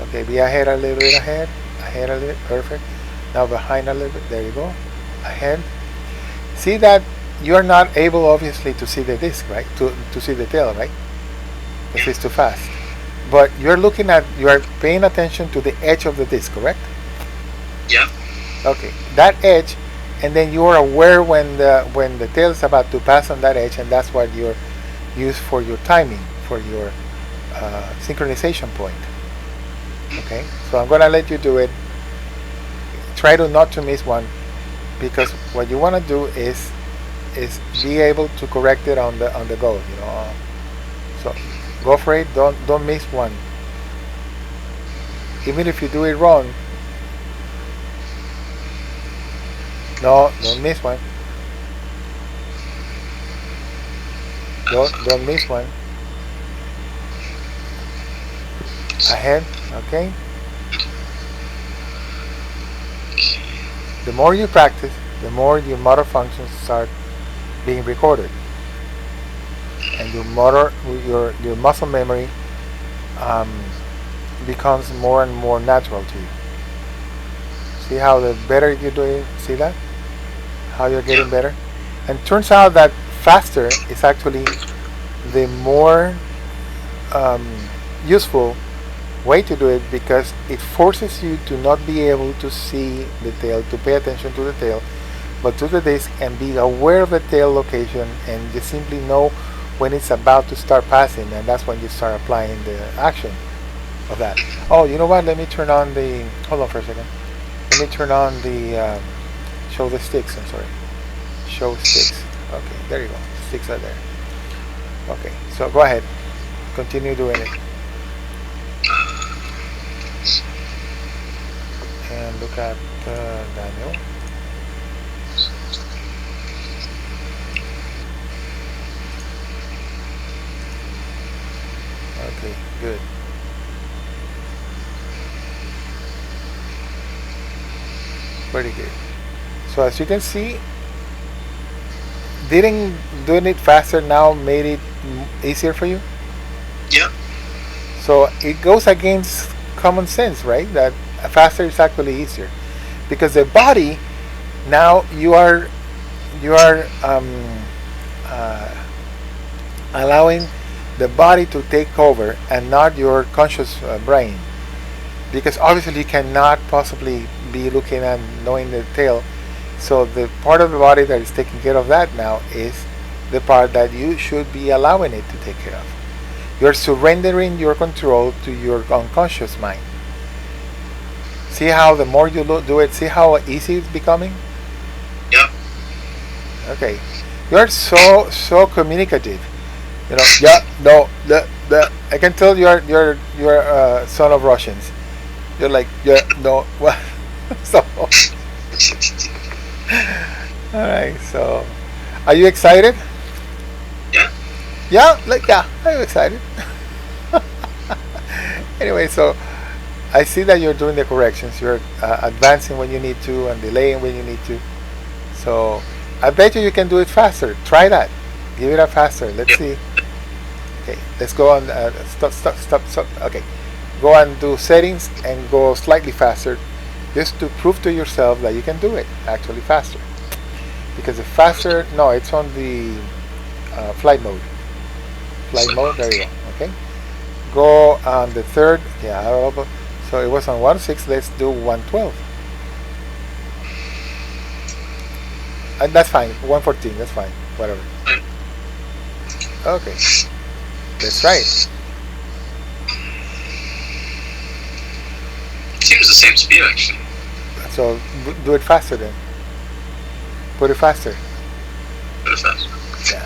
Okay, be ahead a little bit ahead. Ahead a little bit, perfect. Now behind a little bit, there you go. Ahead. See that you are not able, obviously, to see the disc, right? To see the tail, right? Because it's too fast. But you are paying attention to the edge of the disc, correct? Yeah. Okay, that edge, and then you are aware when the tail is about to pass on that edge, and that's what you're used for your timing, for your synchronization point. Okay, so I'm gonna let you do it. Try to not to miss one, because what you want to do is be able to correct it on the go. So go for it. Don't miss one. Even if you do it wrong, no, don't miss one. Don't miss one. Ahead, okay? The more you practice, the more your motor functions start being recorded, and your muscle memory becomes more and more natural to you. See how the better you do it? See that? How you're getting better? And turns out that faster is actually the more useful way to do it, because it forces you to not be able to see the tail, to pay attention to the tail, but to the disc, and be aware of the tail location, and just simply know when it's about to start passing, and that's when you start applying the action of that. Oh, you know what? Let me turn on the. Hold on for a second. Let me turn on the. Show the sticks. I'm sorry. Show sticks. Okay, there you go. Sticks are there. Okay, so go ahead. Continue doing it. And look at Daniel. Okay, good. Pretty good. So as you can see, doing it faster now made it easier for you? Yeah. So it goes against common sense, right? That faster is actually easier, because the body, now you are allowing the body to take over, and not your conscious brain, because obviously you cannot possibly be looking and knowing the tail. So the part of the body that is taking care of that now is the part that you should be allowing it to take care of. You're surrendering your control to your unconscious mind. See how the more you do it, see how easy it's becoming? Yeah. Okay. You're so communicative. Yeah, no, the. I can tell you're son of Russians. You're like, yeah, no, what? So. All right. So, are you excited? Yeah. Yeah, I'm excited. Anyway, so I see that you're doing the corrections. You're advancing when you need to and delaying when you need to. So I bet you can do it faster. Try that. Give it a faster. Let's see. Okay, let's go on. Stop. Okay, go and do settings and go slightly faster, just to prove to yourself that you can do it actually faster. Because the faster, no, it's on the flight mode. Flight mode. There you go. Okay. Go on the third. Yeah. So it was on 1.6. Let's do 1.12. And that's fine. 1.14. That's fine. Whatever. Okay. That's right. Seems the same speed actually. So do it faster then. Put it faster. Put it faster. Yeah.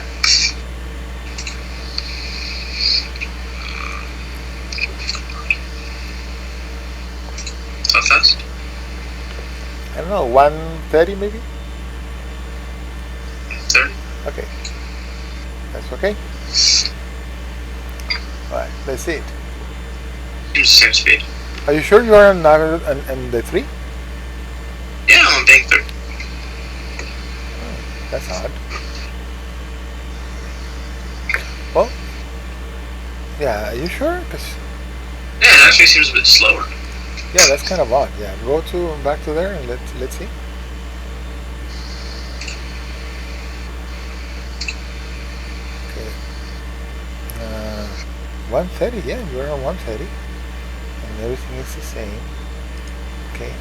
How fast? I don't know. 1.30 maybe. 30. Okay. That's okay. Alright, let's see it. Seems the same speed. Are you sure you are on the 3? Yeah, I'm on bank 3. That's odd. Well, yeah, are you sure? Because Yeah, it actually seems a bit slower. yeah, that's kind of odd. Yeah, go back to there and let's see. 130, yeah, you're on 130. And everything is the same. Okay.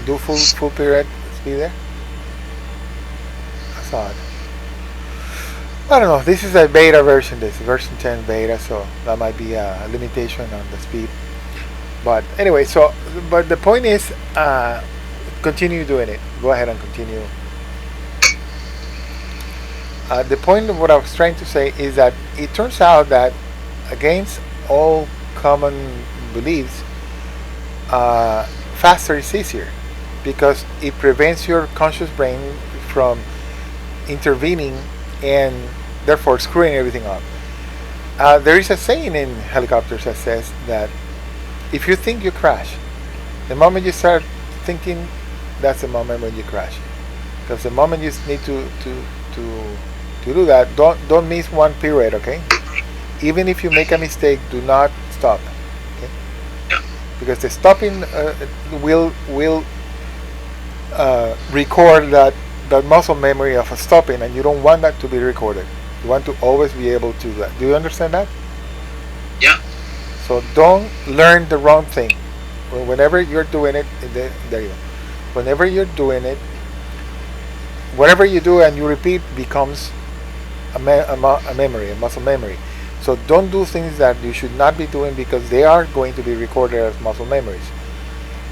Do full pirouette speed there. That's odd. I don't know. This is a beta version. This version 10 beta, so that might be a limitation on the speed. But anyway, but the point is, continue doing it. Go ahead and continue. The point of what I was trying to say is that it turns out that against all common beliefs, faster is easier because it prevents your conscious brain from intervening and therefore screwing everything up. There is a saying in helicopters that says that if you think you crash, the moment you start thinking, that's the moment when you crash. Because the moment you need to do that, don't miss one pirouette, okay? Even if you make a mistake, do not stop, okay? Because the stopping will record that muscle memory of a stopping, and you don't want that to be recorded. You want to always be able to do that. Do you understand that? Yeah. So don't learn the wrong thing. Whenever you're doing it, there you go. Whenever you're doing it, whatever you do and you repeat becomes a memory, a muscle memory. So don't do things that you should not be doing because they are going to be recorded as muscle memories.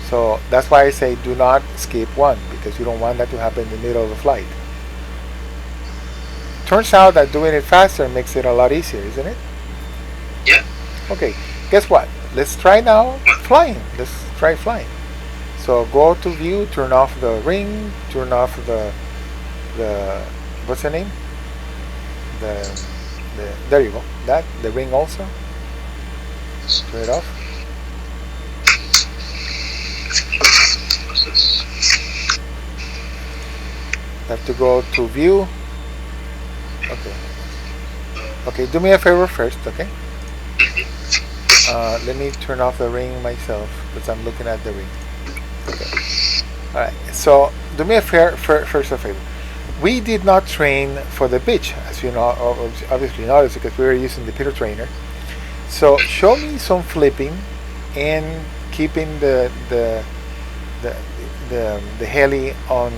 So that's why I say do not skip one, because you don't want that to happen in the middle of the flight. Turns out that doing it faster makes it a lot easier, isn't it? Yeah. Okay, guess what? Let's try now flying. Let's try flying. So go to view, turn off the ring, turn off the what's the name? There you go. The ring also. Turn it off. What's this? Have to go to view. Okay. Okay, do me a favor first, okay? Let me turn off the ring myself because I'm looking at the ring. Okay. All right. So do me a first a favor. We did not train for the pitch, as you know, obviously noticed, because we were using the Imperial Trainer. So show me some flipping and keeping the heli on.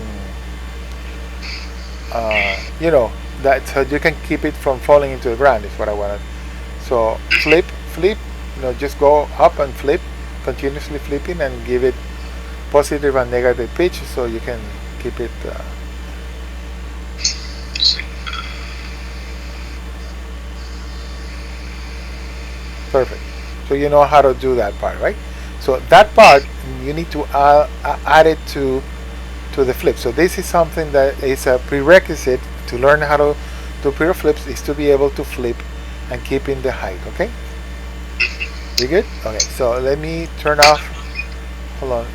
You know, that so you can keep it from falling into the ground is what I wanted. So flip, you know, just go up and flip, continuously flipping, and give it positive and negative pitch so you can keep it perfect. So you know how to do that part, right? So that part you need to add it to the flip. So this is something that is a prerequisite to learn how to do piro flips, is to be able to flip and keep in the height, okay? You good? Okay, so let me turn off, hold on,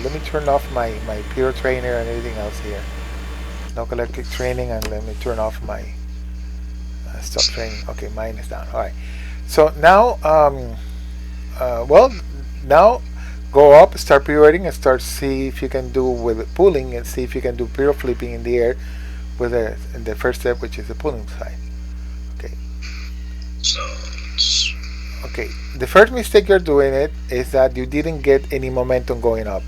let me turn off my Imperial Trainer and everything else here. No electric training, and let me turn off my stop training. Okay, mine is down. Alright, so now, well, now go up, start pirouetting, and start see if you can do with pulling, and see if you can do piro flipping in the air with the first step, which is the pulling side. Okay. So okay, the first mistake you're doing it is that you didn't get any momentum going up.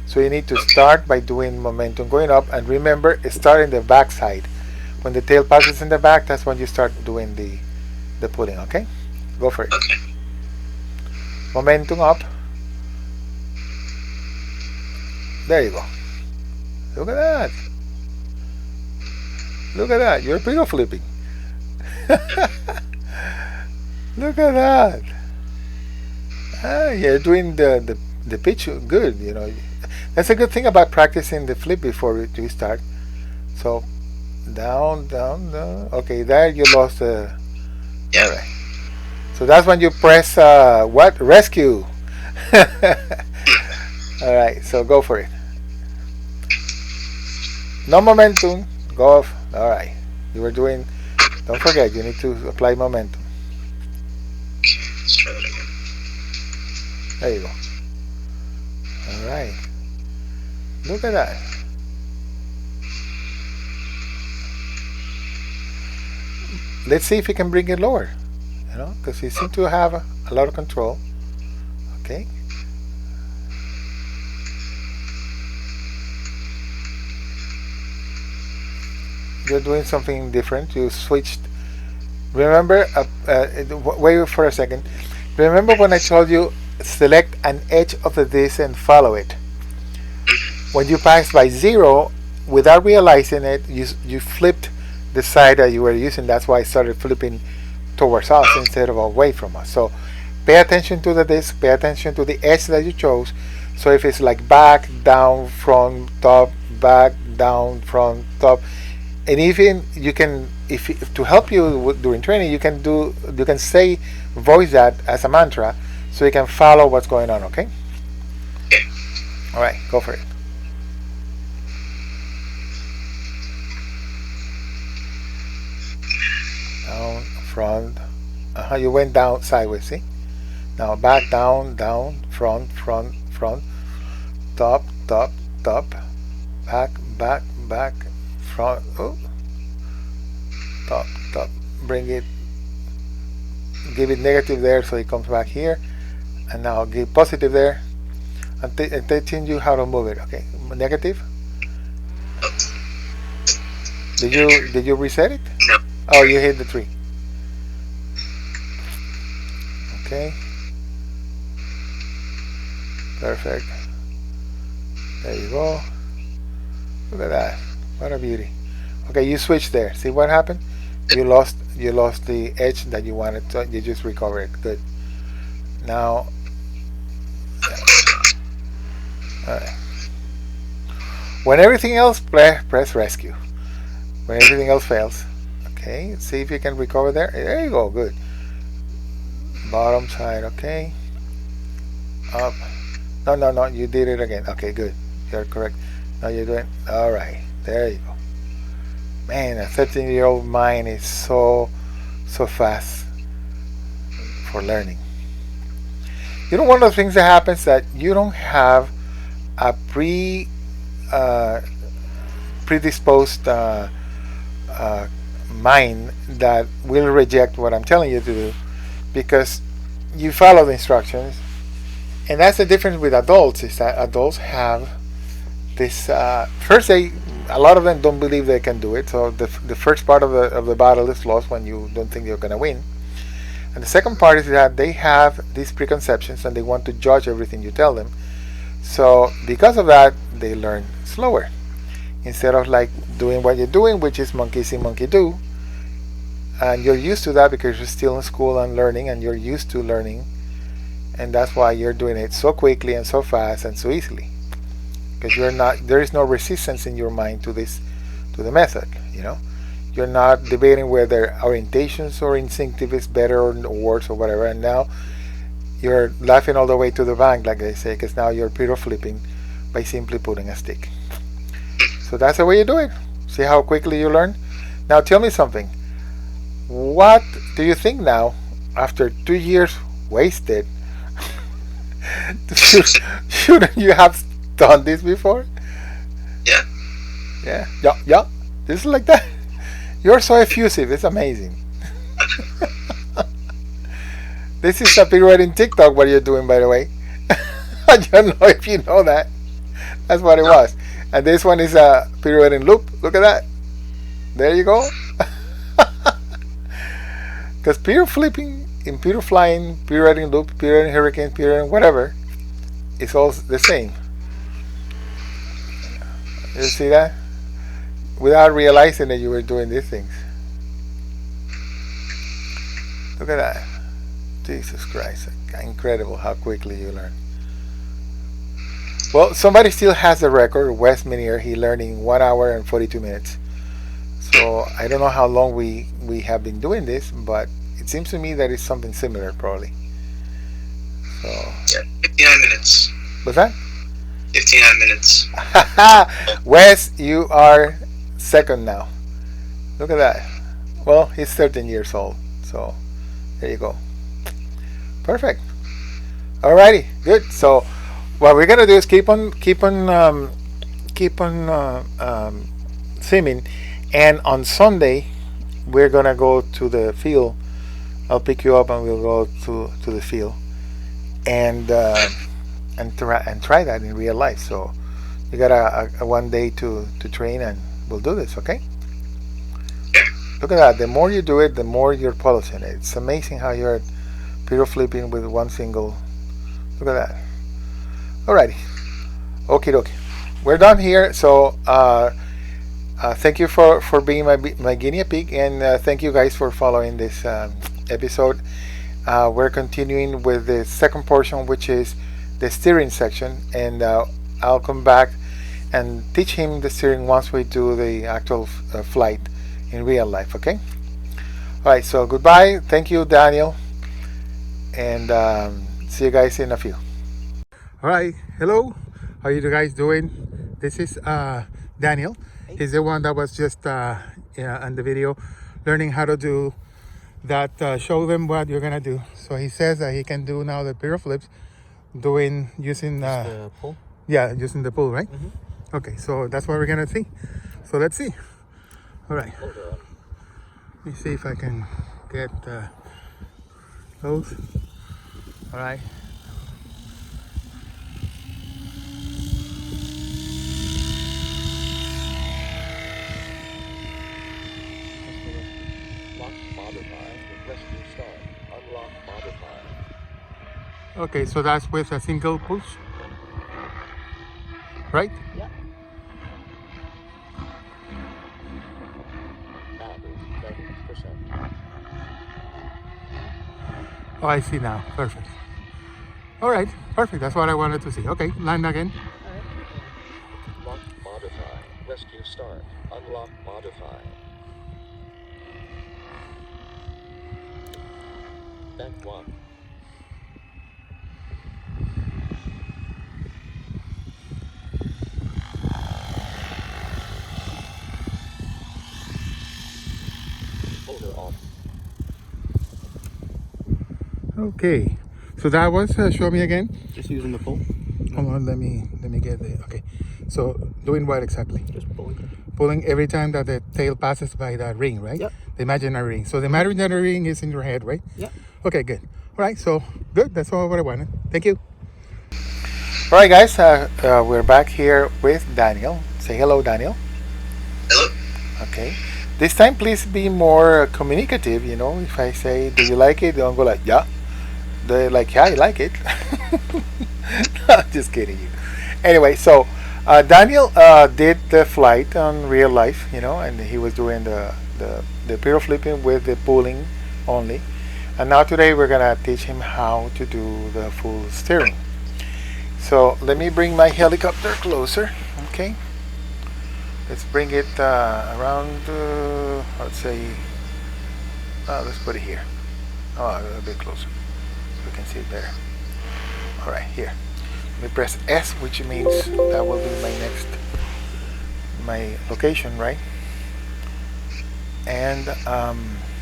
So you need to start by doing momentum going up, and remember, start in the back side. When the tail passes in the back, that's when you start doing the pulling, okay? Go for it. okay. Momentum up. There you go. Look at that. Look at that. You're piro flipping. Look at that. Ah, you're doing the pitch good, you know. That's a good thing about practicing the flip before you start. So down, down, down. Okay, there you lost the. Yeah. All right. So that's when you press what? Rescue. All right. So go for it. No momentum. Go off. All right. You were doing. Don't forget. You need to apply momentum. Okay, let's try that again. There you go. All right. Look at that. Let's see if you can bring it lower. because he seemed to have a lot of control. Okay. You're doing something different. You switched. Remember, wait for a second. Remember when I told you select an edge of the disc and follow it? When you passed by 0, without realizing it, you flipped the side that you were using. That's why I started flipping towards us instead of away from us. So pay attention to the disc, pay attention to the edge that you chose. So if it's like back, down, front, top, back, down, front, top, and even you can, if to help you during training, you can say, voice that as a mantra, so you can follow what's going on. Okay. All right, go for it. Down, front. You went down sideways. See. Now back, down, down, front, front, front, top, top, top, back, back, back, front, top, top. Bring it, give it negative there so it comes back here, and now give positive there, and teaching you how to move it. Okay, negative. Did you reset it? No. Oh, you hit the 3. Okay. Perfect. There you go. Look at that. What a beauty. Okay, you switched there. See what happened? You lost the edge that you wanted, so you just recovered it. Good. Now, alright. When everything else, press rescue. When everything else fails. Okay, see if you can recover there. There you go, good. Bottom side, okay. Up. No, you did it again. Okay, good. You're correct. Now you're doing, alright. There you go. Man, a 13-year-old mind is so fast for learning. You know, one of the things that happens that you don't have a predisposed mind that will reject what I'm telling you to do, because you follow the instructions. And that's the difference with adults, is that adults have this first, a lot of them don't believe they can do it, so the first part of the battle is lost when you don't think you're going to win. And the second part is that they have these preconceptions and they want to judge everything you tell them. So because of that, they learn slower, instead of like doing what you're doing, which is monkey see, monkey do. And you're used to that because you're still in school and learning, and you're used to learning, and that's why you're doing it so quickly and so fast and so easily, because there is no resistance in your mind to the method. You're not debating whether orientations or instinctive is better or worse or whatever, and now you're laughing all the way to the bank, like they say, because now you're piroflipping by simply putting a stick. So that's the way you do it. See how quickly you learn? Now tell me something. What do you think now, after 2 years wasted? Shouldn't you have done this before? Yeah. This is like that. You're so effusive. It's amazing. This is a pirouetting TikTok. What you're doing, by the way. I don't know if you know that. That's what it was. And this one is a pirouetting loop. Look at that. There you go. Because piroflipping, in piroflying, pirouetting loop, pirouetting hurricane, pirouetting whatever, it's all the same. You see that? Without realizing that you were doing these things. Look at that. Jesus Christ. Incredible how quickly you learn. Well, somebody still has the record. Wes Minier, he learned in 1 hour and 42 minutes. So I don't know how long we have been doing this, but it seems to me that it's something similar, probably. So yeah, 59 minutes. What's that? 59 minutes. Wes, you are second now. Look at that. Well, he's 13 years old, so there you go. Perfect. Alrighty, good. So what we're gonna do is keep on swimming, and on Sunday we're gonna go to the field I'll pick you up and we'll go to the field and try that in real life. So you got a 1 day to train, and we'll do this, okay? Look at that. The more you do it, the more you're polishing it. It's amazing how you're piroflipping with one single. Look at that. Alrighty. Okie dokie. We're done here. So thank you for being my guinea pig, and thank you guys for following this episode. We're continuing with the second portion, which is the steering section, and I'll come back and teach him the steering once we do the actual flight in real life, okay? Alright, so goodbye. Thank you, Daniel, and see you guys in a few. Alright, hello. How are you guys doing? This is Daniel. He's the one that was just on the video learning how to do that. Show them what you're gonna do. So he says that he can do now the piroflips using the pull? Yeah, using the pull, right? Mm-hmm. Okay, so that's what we're gonna see. So let's see. All right. Let me see if I can get those. All right. Okay, so that's with a single push, right? Yeah. Oh, I see now. Perfect. All right, perfect. That's what I wanted to see. Okay, land again. Lock modify. Rescue start. Unlock modify. Bank 1. Folder off. Okay, so that was show me again. Just using the pull. Hold on, let me get the okay. So doing what exactly? Just pulling. Pulling every time that the tail passes by that ring, right? Yep. The imaginary ring. So the imaginary ring is in your head, right? Yep. Okay, good. All right, so good. That's all what I wanted. Thank you. All right, guys. We're back here with Daniel. Say hello, Daniel. Hello? Okay. This time, please be more communicative. You know, if I say, "Do you like it?" Don't go like, "Yeah." They're like, "Yeah, I like it." No, just kidding you. Anyway, so Daniel did the flight on real life, you know, and he was doing the piroflipping with the pulling only. And now today we're gonna teach him how to do the full steering. So let me bring my helicopter closer. Okay. Let's bring it around. Let's say. Let's put it here. Oh, a bit closer, so we can see it better. All right, here. Let me press S, which means that will be my location, right? And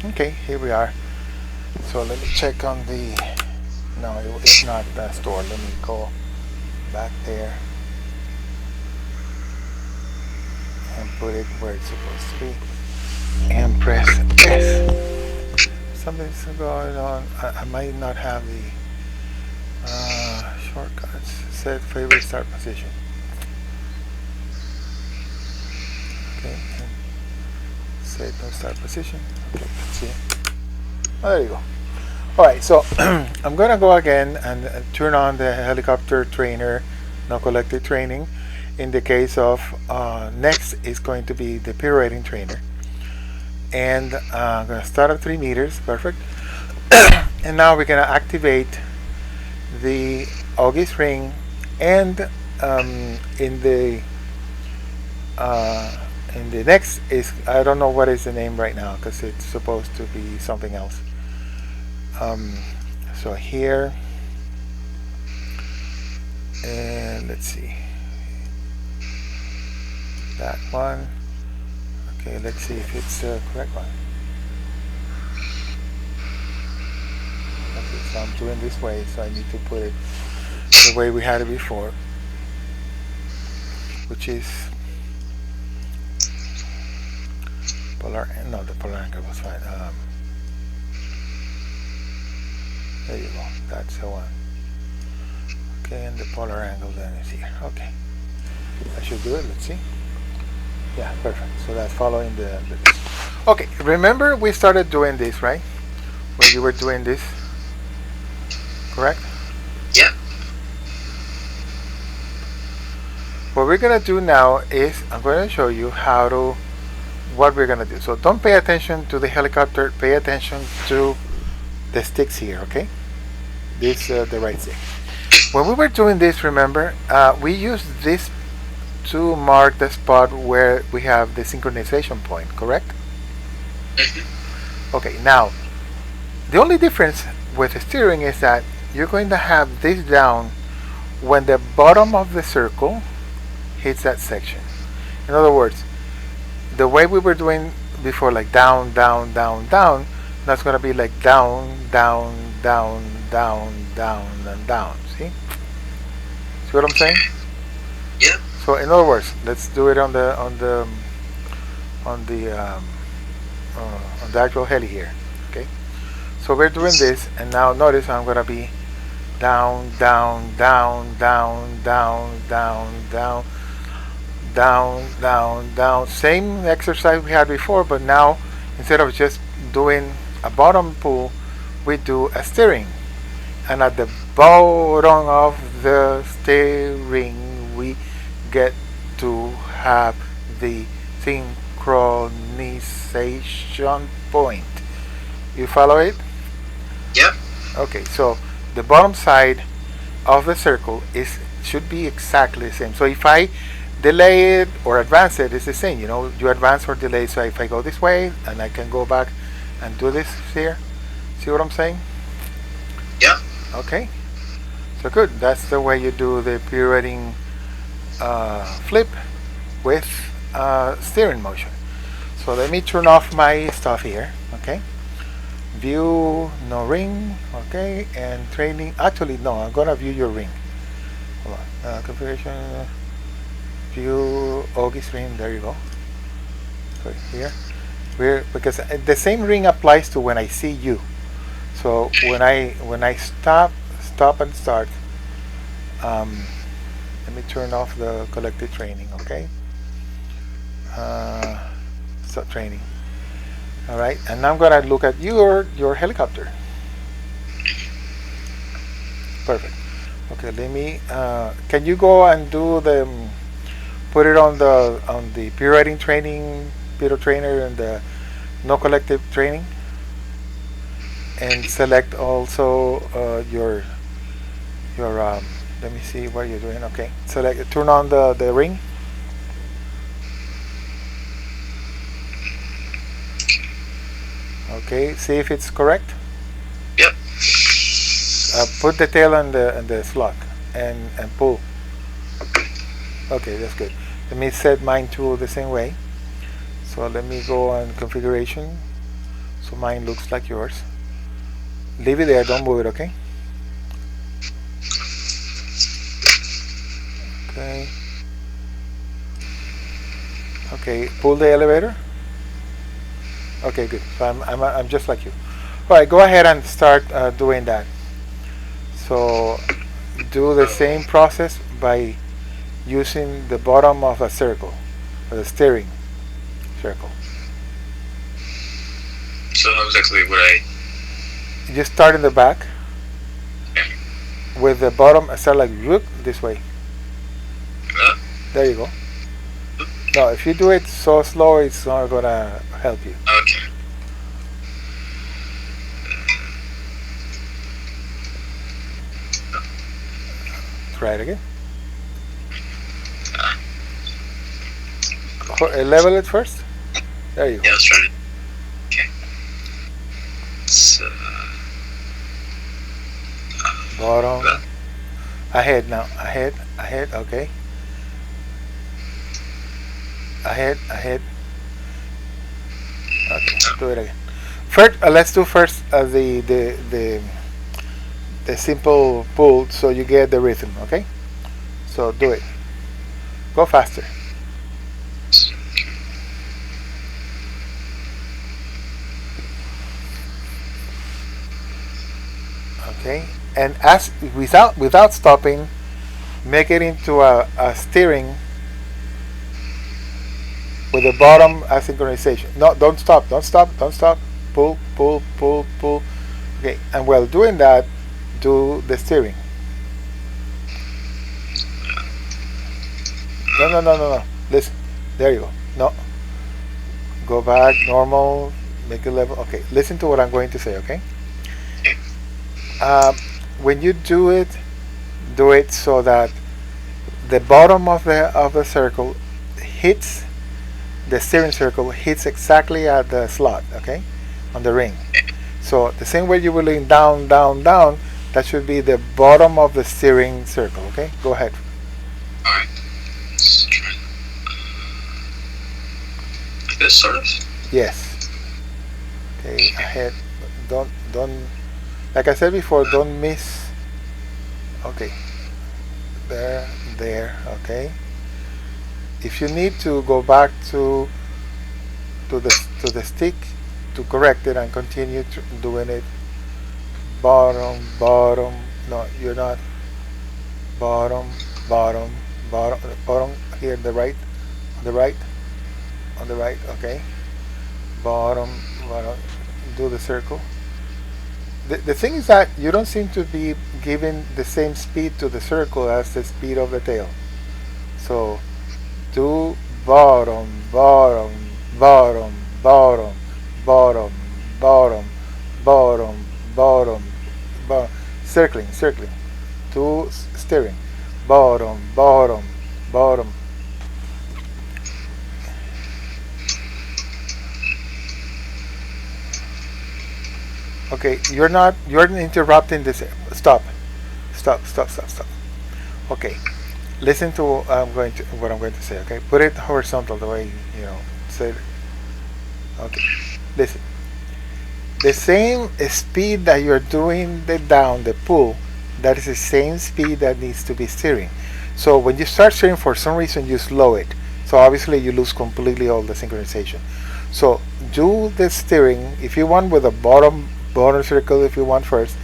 okay, here we are. So let me check on the. No, it's not stored. Let me go back there and put it where it's supposed to be, and press S. Something's going on. I might not have the shortcuts. Set favorite start position. Okay, and set no start position. Okay, let's see. Oh, there you go. Alright, so I'm gonna go again and turn on the helicopter trainer, no collective training. In the case of next is going to be the pirouetting trainer. And I'm gonna start at 3 meters, perfect. And now we're gonna activate the Auggies Ring, and in the next is, I don't know what is the name right now because it's supposed to be something else. So here, and let's see, that one. Okay, let's see if it's the correct one. Okay, so I'm doing this way, so I need to put it the way we had it before, which is polar. No, the polar angle was fine. There you go. That's the one. Okay, and the polar angle then is here. Okay. I should do it. Let's see. Yeah, perfect. So that's following the okay, remember we started doing this, right? When you were doing this, correct? Yeah. What we're gonna do now is I'm going to show you how to what we're gonna do. So don't pay attention to the helicopter. Pay attention to the sticks here. Okay, this the right stick. When we were doing this, remember we used this to mark the spot where we have the synchronization point. Correct? Okay. Now the only difference with the steering is that you're going to have this down when the bottom of the circle hits that section. In other words, the way we were doing before, like down, down, down, down, that's going to be like down, down, down, down, down, and down. See? See what I'm saying? Yeah. So in other words, let's do it on the actual heli here. Okay. So we're doing this, and now notice I'm going to be down, down, down, down, down, down, down, down, down, down. Same exercise we had before, but now instead of just doing a bottom pull, we do a steering. And at the bottom of the steering, we get to have the synchronization point. You follow it? Yep. Okay, so the bottom side of the circle should be exactly the same. So if I delay it or advance it, it's the same. You know, you advance or delay. So if I go this way, and I can go back and do this here. See what I'm saying? Yep. Okay. So good. That's the way you do the pirouetting flip with steering motion. So let me turn off my stuff here. Okay. View, no ring. Okay. And training. Actually, no. I'm gonna view your ring. Hold on. Configuration. View Auggies Ring. There you go. So here, because the same ring applies to when I see you. So when I stop and start. Let me turn off the collective training. Okay. Stop training. All right, and now I'm gonna look at your helicopter. Perfect. Okay, let me. Can you go and do the? Put it on the pirouetting training, Imperial Trainer, and the no collective training, and select also your. Let me see what you're doing. Okay, select. Turn on the ring. Okay, see if it's correct. Yep. Put the tail on the slot and pull. Okay, that's good. Let me set mine to the same way. So let me go on configuration. So mine looks like yours. Leave it there, don't move it, okay? Okay. Okay, pull the elevator. Okay, good. So I'm just like you. All right, go ahead and start doing that. So do the same process by using the bottom of a circle, or the steering circle. So how exactly would I? Just start in the back with the bottom. Start like whoop, this way. There you go. No, if you do it so slow, it's not gonna help you. Okay. Try it again. Level it first. There you go. Yeah, I was trying to. Okay. So, Bottom. Ahead now. Ahead. Okay. Ahead. Okay. Do it again. First, let's do first the simple pull so you get the rhythm. Okay. So do it. Go faster. Okay, and as without stopping, make it into a steering with the bottom as synchronization. No, don't stop, don't stop, don't stop. Pull, pull, pull, pull. Okay, and while doing that, do the steering. No, no, no, no, no. Listen. There you go. No. Go back, normal, make it level. Okay, listen to what I'm going to say, okay? When you do it so that the bottom of the circle hits the steering circle hits exactly at the slot, okay, on the ring. So the same way you were lean down, down, down, that should be the bottom of the steering circle, okay? Go ahead. Alright. Let's try like this, sort of? Yes. Okay, ahead. Don't. Like I said before, don't miss. Okay. There. Okay. If you need to go back to the stick to correct it and continue doing it. Bottom. No, you're not. Bottom. Here, the right. On the right. Okay. Bottom. Do the circle. The thing is that you don't seem to be giving the same speed to the circle as the speed of the tail. So do bottom, circling, do steering, bottom. Okay, you're interrupting this. Stop. Okay, listen to what I'm going to say. Okay, put it horizontal the way say it. Okay, listen. The same speed that you're doing the pull, that is the same speed that needs to be steering. So when you start steering, for some reason you slow it. So obviously you lose completely all the synchronization. So do the steering if you want with a bottom circle if you want first,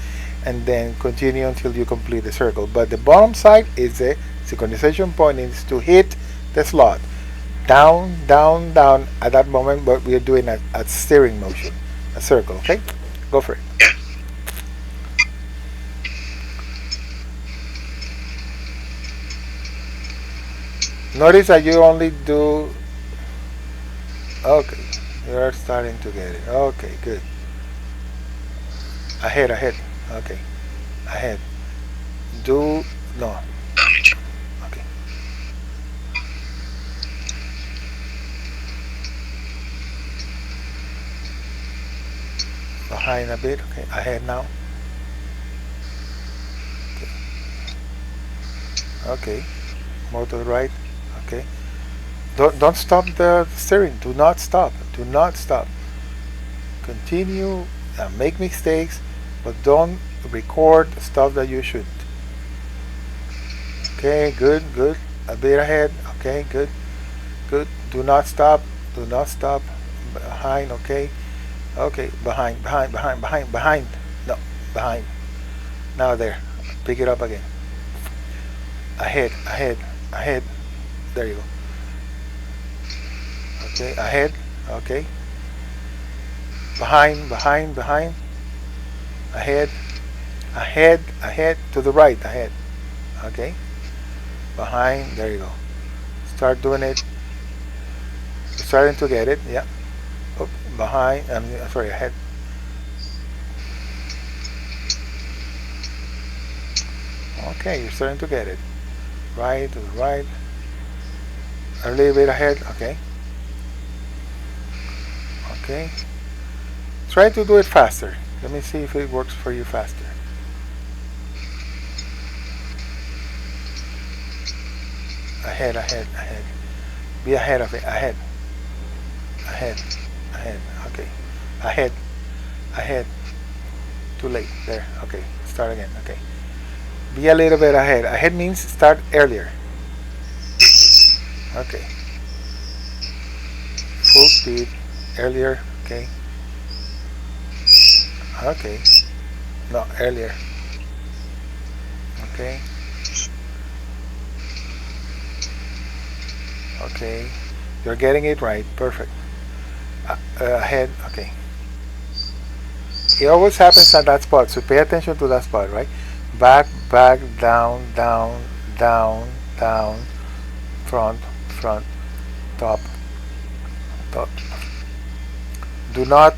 and then continue until you complete the circle. But the bottom side is the synchronization point is to hit the slot. Down at that moment, but we are doing a steering motion, a circle, okay? Go for it. Notice that you only do, okay, you're starting to get it. Okay, good. Ahead, okay. Ahead. No. Okay. Behind a bit, okay. Ahead now. Okay. More to the right. Okay. Don't stop the steering. Do not stop. Continue. Make mistakes, but don't record stuff that you shouldn't. Okay, good. A bit ahead. Okay, good. Do not stop. Behind. Okay. Behind. No, behind. Now there. Pick it up again. Ahead. There you go. Okay, ahead. Okay. Behind. Ahead to the right. Ahead. Okay. Behind. There you go. Start doing it. You're starting to get it. Yeah. Oh, behind. Ahead. Okay, you're starting to get it. Right to the right. A little bit ahead. Okay. Try to do it faster. Let me see if it works for you faster. Ahead. Be ahead of it. Ahead. Okay. Ahead. Too late. There. Okay. Start again. Okay. Be a little bit ahead. Ahead means start earlier. Okay. Full speed. Earlier. Okay. No, earlier. Okay. Okay. You're getting it right. Perfect. Ahead. Okay. It always happens at that spot, so pay attention to that spot, right? Back, back, down, down, down, down, front, front, top, top. Do not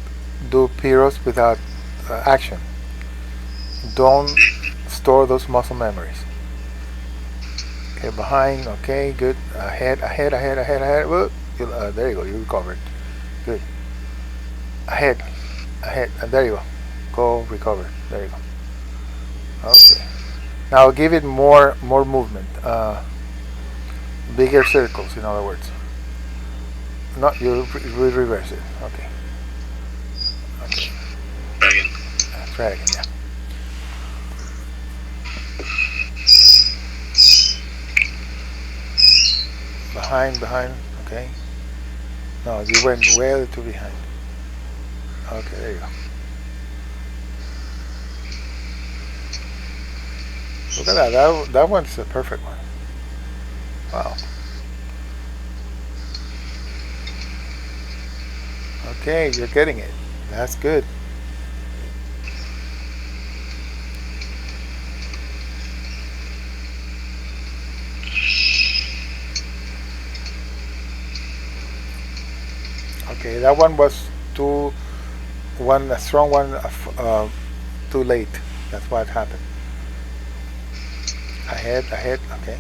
do piros without action. Don't store those muscle memories. Okay, behind. Okay, good. Ahead, ahead, ahead, ahead, ahead. Whoop. There you go. You recovered. Good. Ahead, ahead. There you go. Go recover. There you go. Okay. Now give it more movement. Bigger circles, in other words. Not you reverse it. Okay. Okay. Try again. Try it again. Yeah. Behind, behind. Okay. No, you went way too behind. Okay, there you go. Look at that. That one's a perfect one. Wow. Okay, you're getting it. That's good. Okay, that one was a strong one, too late. That's what happened. Ahead, ahead. Okay.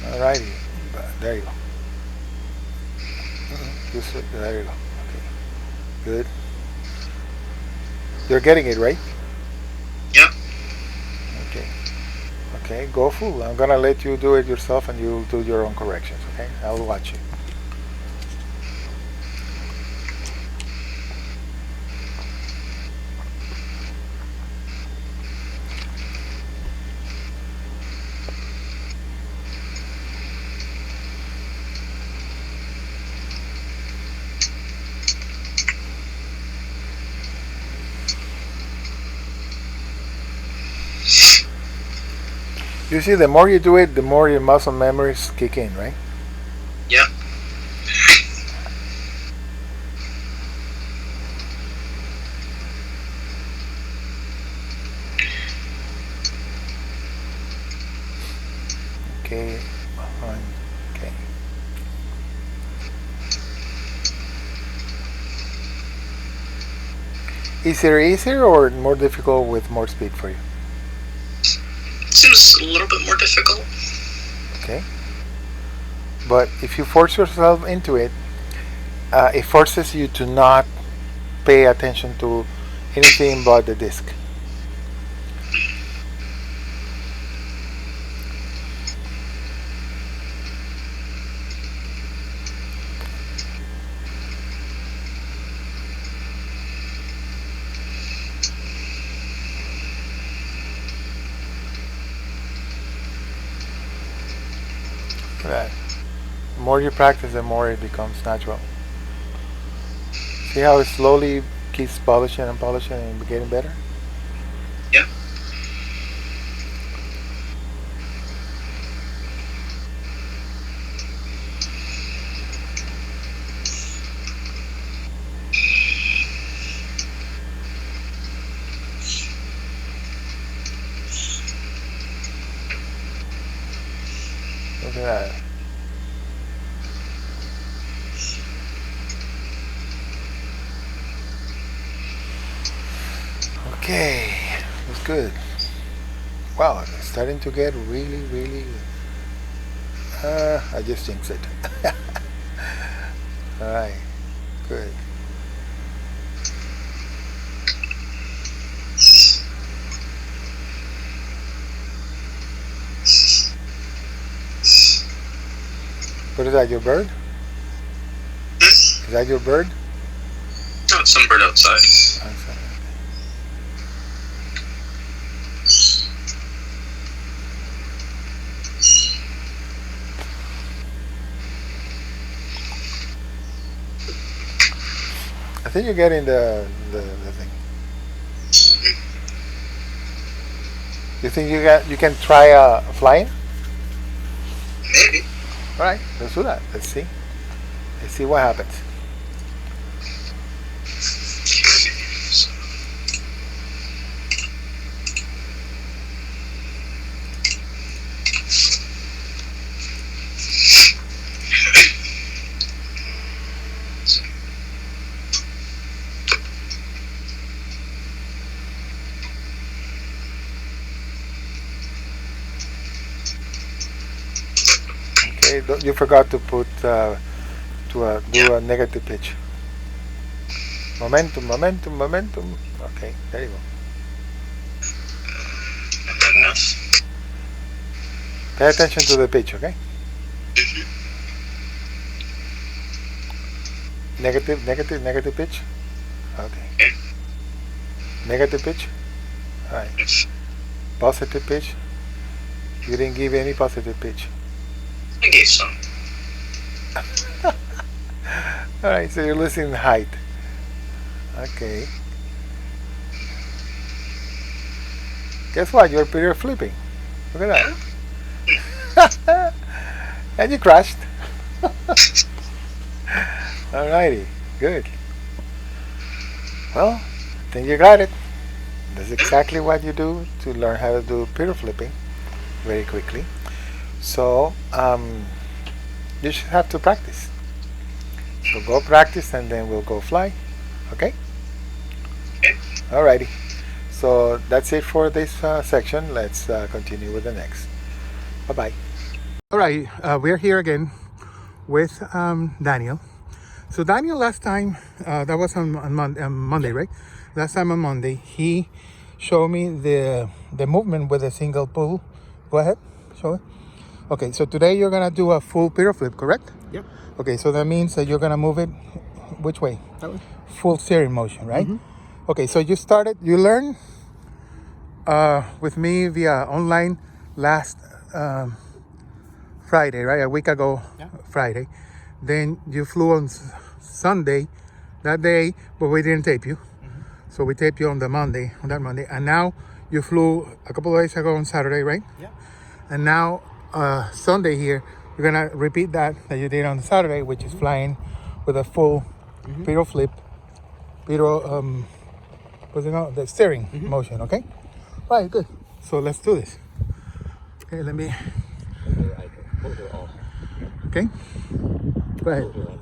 Alrighty. There you go. There you go. Okay. Good. You're getting it, right? Yep. Okay. Okay, go full. I'm gonna let you do it yourself and you'll do your own corrections, okay? I'll watch you. You see, the more you do it, the more your muscle memories kick in, right? Yep. Okay, behind. Okay. Is it easier or more difficult with more speed for you? Seems a little bit more difficult. Okay. But if you force yourself into it, it forces you to not pay attention to anything but the disc. Right. The more you practice, the more it becomes natural. See how it slowly keeps polishing and polishing and getting better? Yep. Look at that. Okay, that's good. Wow, it's starting to get really, really good. I just jinxed it. Alright, good. What is that, your bird? Is that your bird? No, it's some bird outside. Outside. I think you're getting the thing. You think you can try flying? Maybe. All right, let's do that. Let's see. Let's see what happens. Okay, you forgot to put do a negative pitch. Momentum, momentum, momentum. Okay, there you go. Enough. Pay attention to the pitch, okay? Negative, negative, negative pitch. Okay. Negative pitch. All right. Positive pitch. You didn't give any positive pitch. I gave some. All right, so you're losing height. Okay. Guess what? You're piroflipping. Look at that. And you crashed. Alrighty, good. Well, I think you got it. That's exactly what you do to learn how to do piroflipping very quickly. So you should have to practice. So go practice and then we'll go fly. Okay? Alrighty. So that's it for this section. Let's continue with the next. Bye-bye. Alright, we're here again with Daniel. So Daniel, last time, that was on Monday, right? Last time on Monday, he showed me the movement with a single pull. Go ahead, show it. Okay, so today you're gonna do a full piroflip, correct? Yep. Okay, so that means that you're gonna move it which way? That way. Full steering motion, right? Okay, so you learned with me via online last Friday, right? A week ago, Yeah. Friday. Then you flew on Sunday that day, but we didn't tape you. So we taped you on that Monday. And now you flew a couple of days ago on Saturday, right? Yeah. And now Sunday here, you're gonna repeat that you did on Saturday, which is flying with a full piro flip, what's it called? The steering motion, okay? Right, good. So let's do this. Okay, let me, Over off. okay? Go ahead. Over on.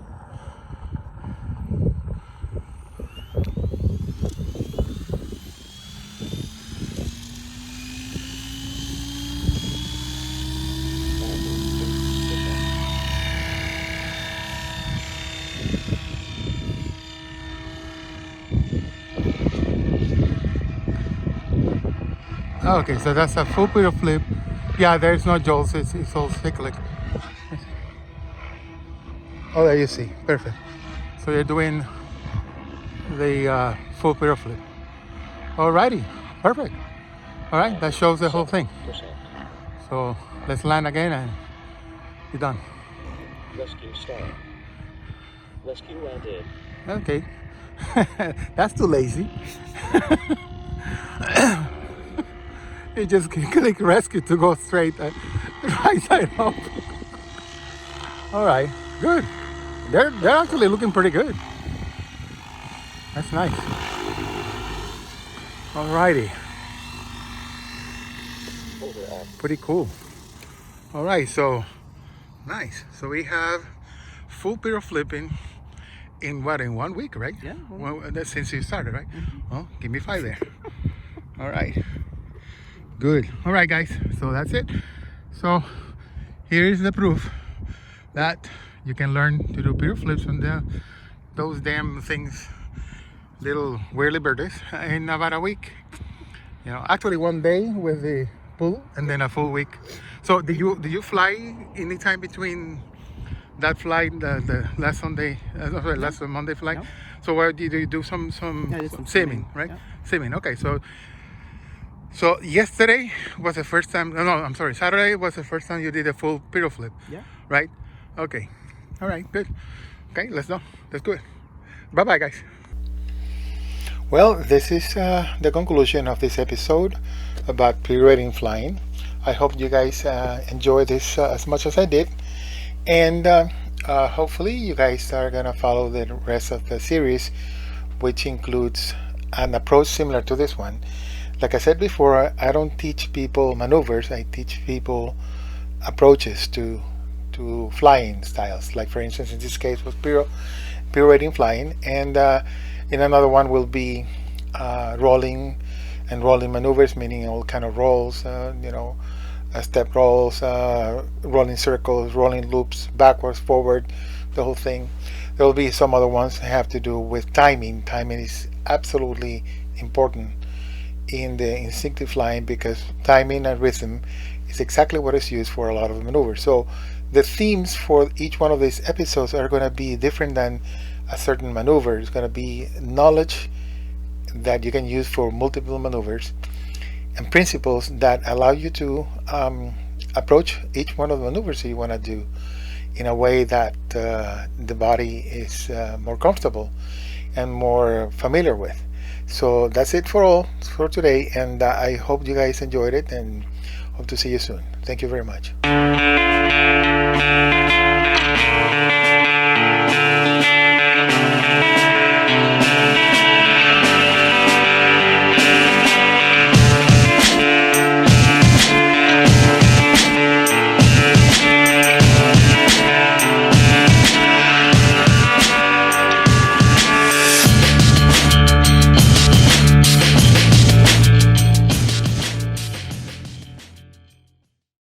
Okay, so that's a full piro flip. Yeah, there's no jolts, it's all cyclic. Oh, there you see, perfect. So you're doing the full piro flip. Alrighty, perfect. All right, that shows the whole thing. So let's land again and you're done. Rescue start. Rescue landed. Okay, that's too lazy. You just click rescue to go straight right side up. All right, good. They're actually looking pretty good. That's nice. Alrighty, Over off. pretty cool. All right, so nice. So we have full piro flipping in what, in 1 week, right? Yeah. Well, that's since you started, right? Well, give me 5 there. All right. Good. All right, guys. So that's it. So here is the proof that you can learn to do piro flips on those damn things, little whirly birdies, in about a week. You know, actually 1 day with the pull and then a full week. So did you fly any time between that flight, the last Sunday, last Monday flight? No. So where did you do some Yeah, I did some simming, swimming, right? yeah. Simming. Okay, so yesterday was the first time. No, I'm sorry. Saturday was the first time you did a full piro flip. Yeah. Right? Okay. All right. Good. Okay. Let's go. That's good. Bye, guys. Well, this is the conclusion of this episode about pirouetting flying. I hope you guys enjoy this as much as I did, and hopefully you guys are gonna follow the rest of the series, which includes an approach similar to this one. Like I said before, I don't teach people maneuvers. I teach people approaches to flying styles. Like for instance, in this case was pirouetting flying, and in another one will be rolling and rolling maneuvers, meaning all kind of rolls. Step rolls, rolling circles, rolling loops, backwards, forward, the whole thing. There will be some other ones that have to do with timing. Timing is absolutely important in the instinctive flying because timing and rhythm is exactly what is used for a lot of the maneuvers. So the themes for each one of these episodes are going to be different than a certain maneuver. It's going to be knowledge that you can use for multiple maneuvers and principles that allow you to approach each one of the maneuvers that you want to do in a way that the body is more comfortable and more familiar with. So that's it for today, and I hope you guys enjoyed it and hope to see you soon. Thank you very much.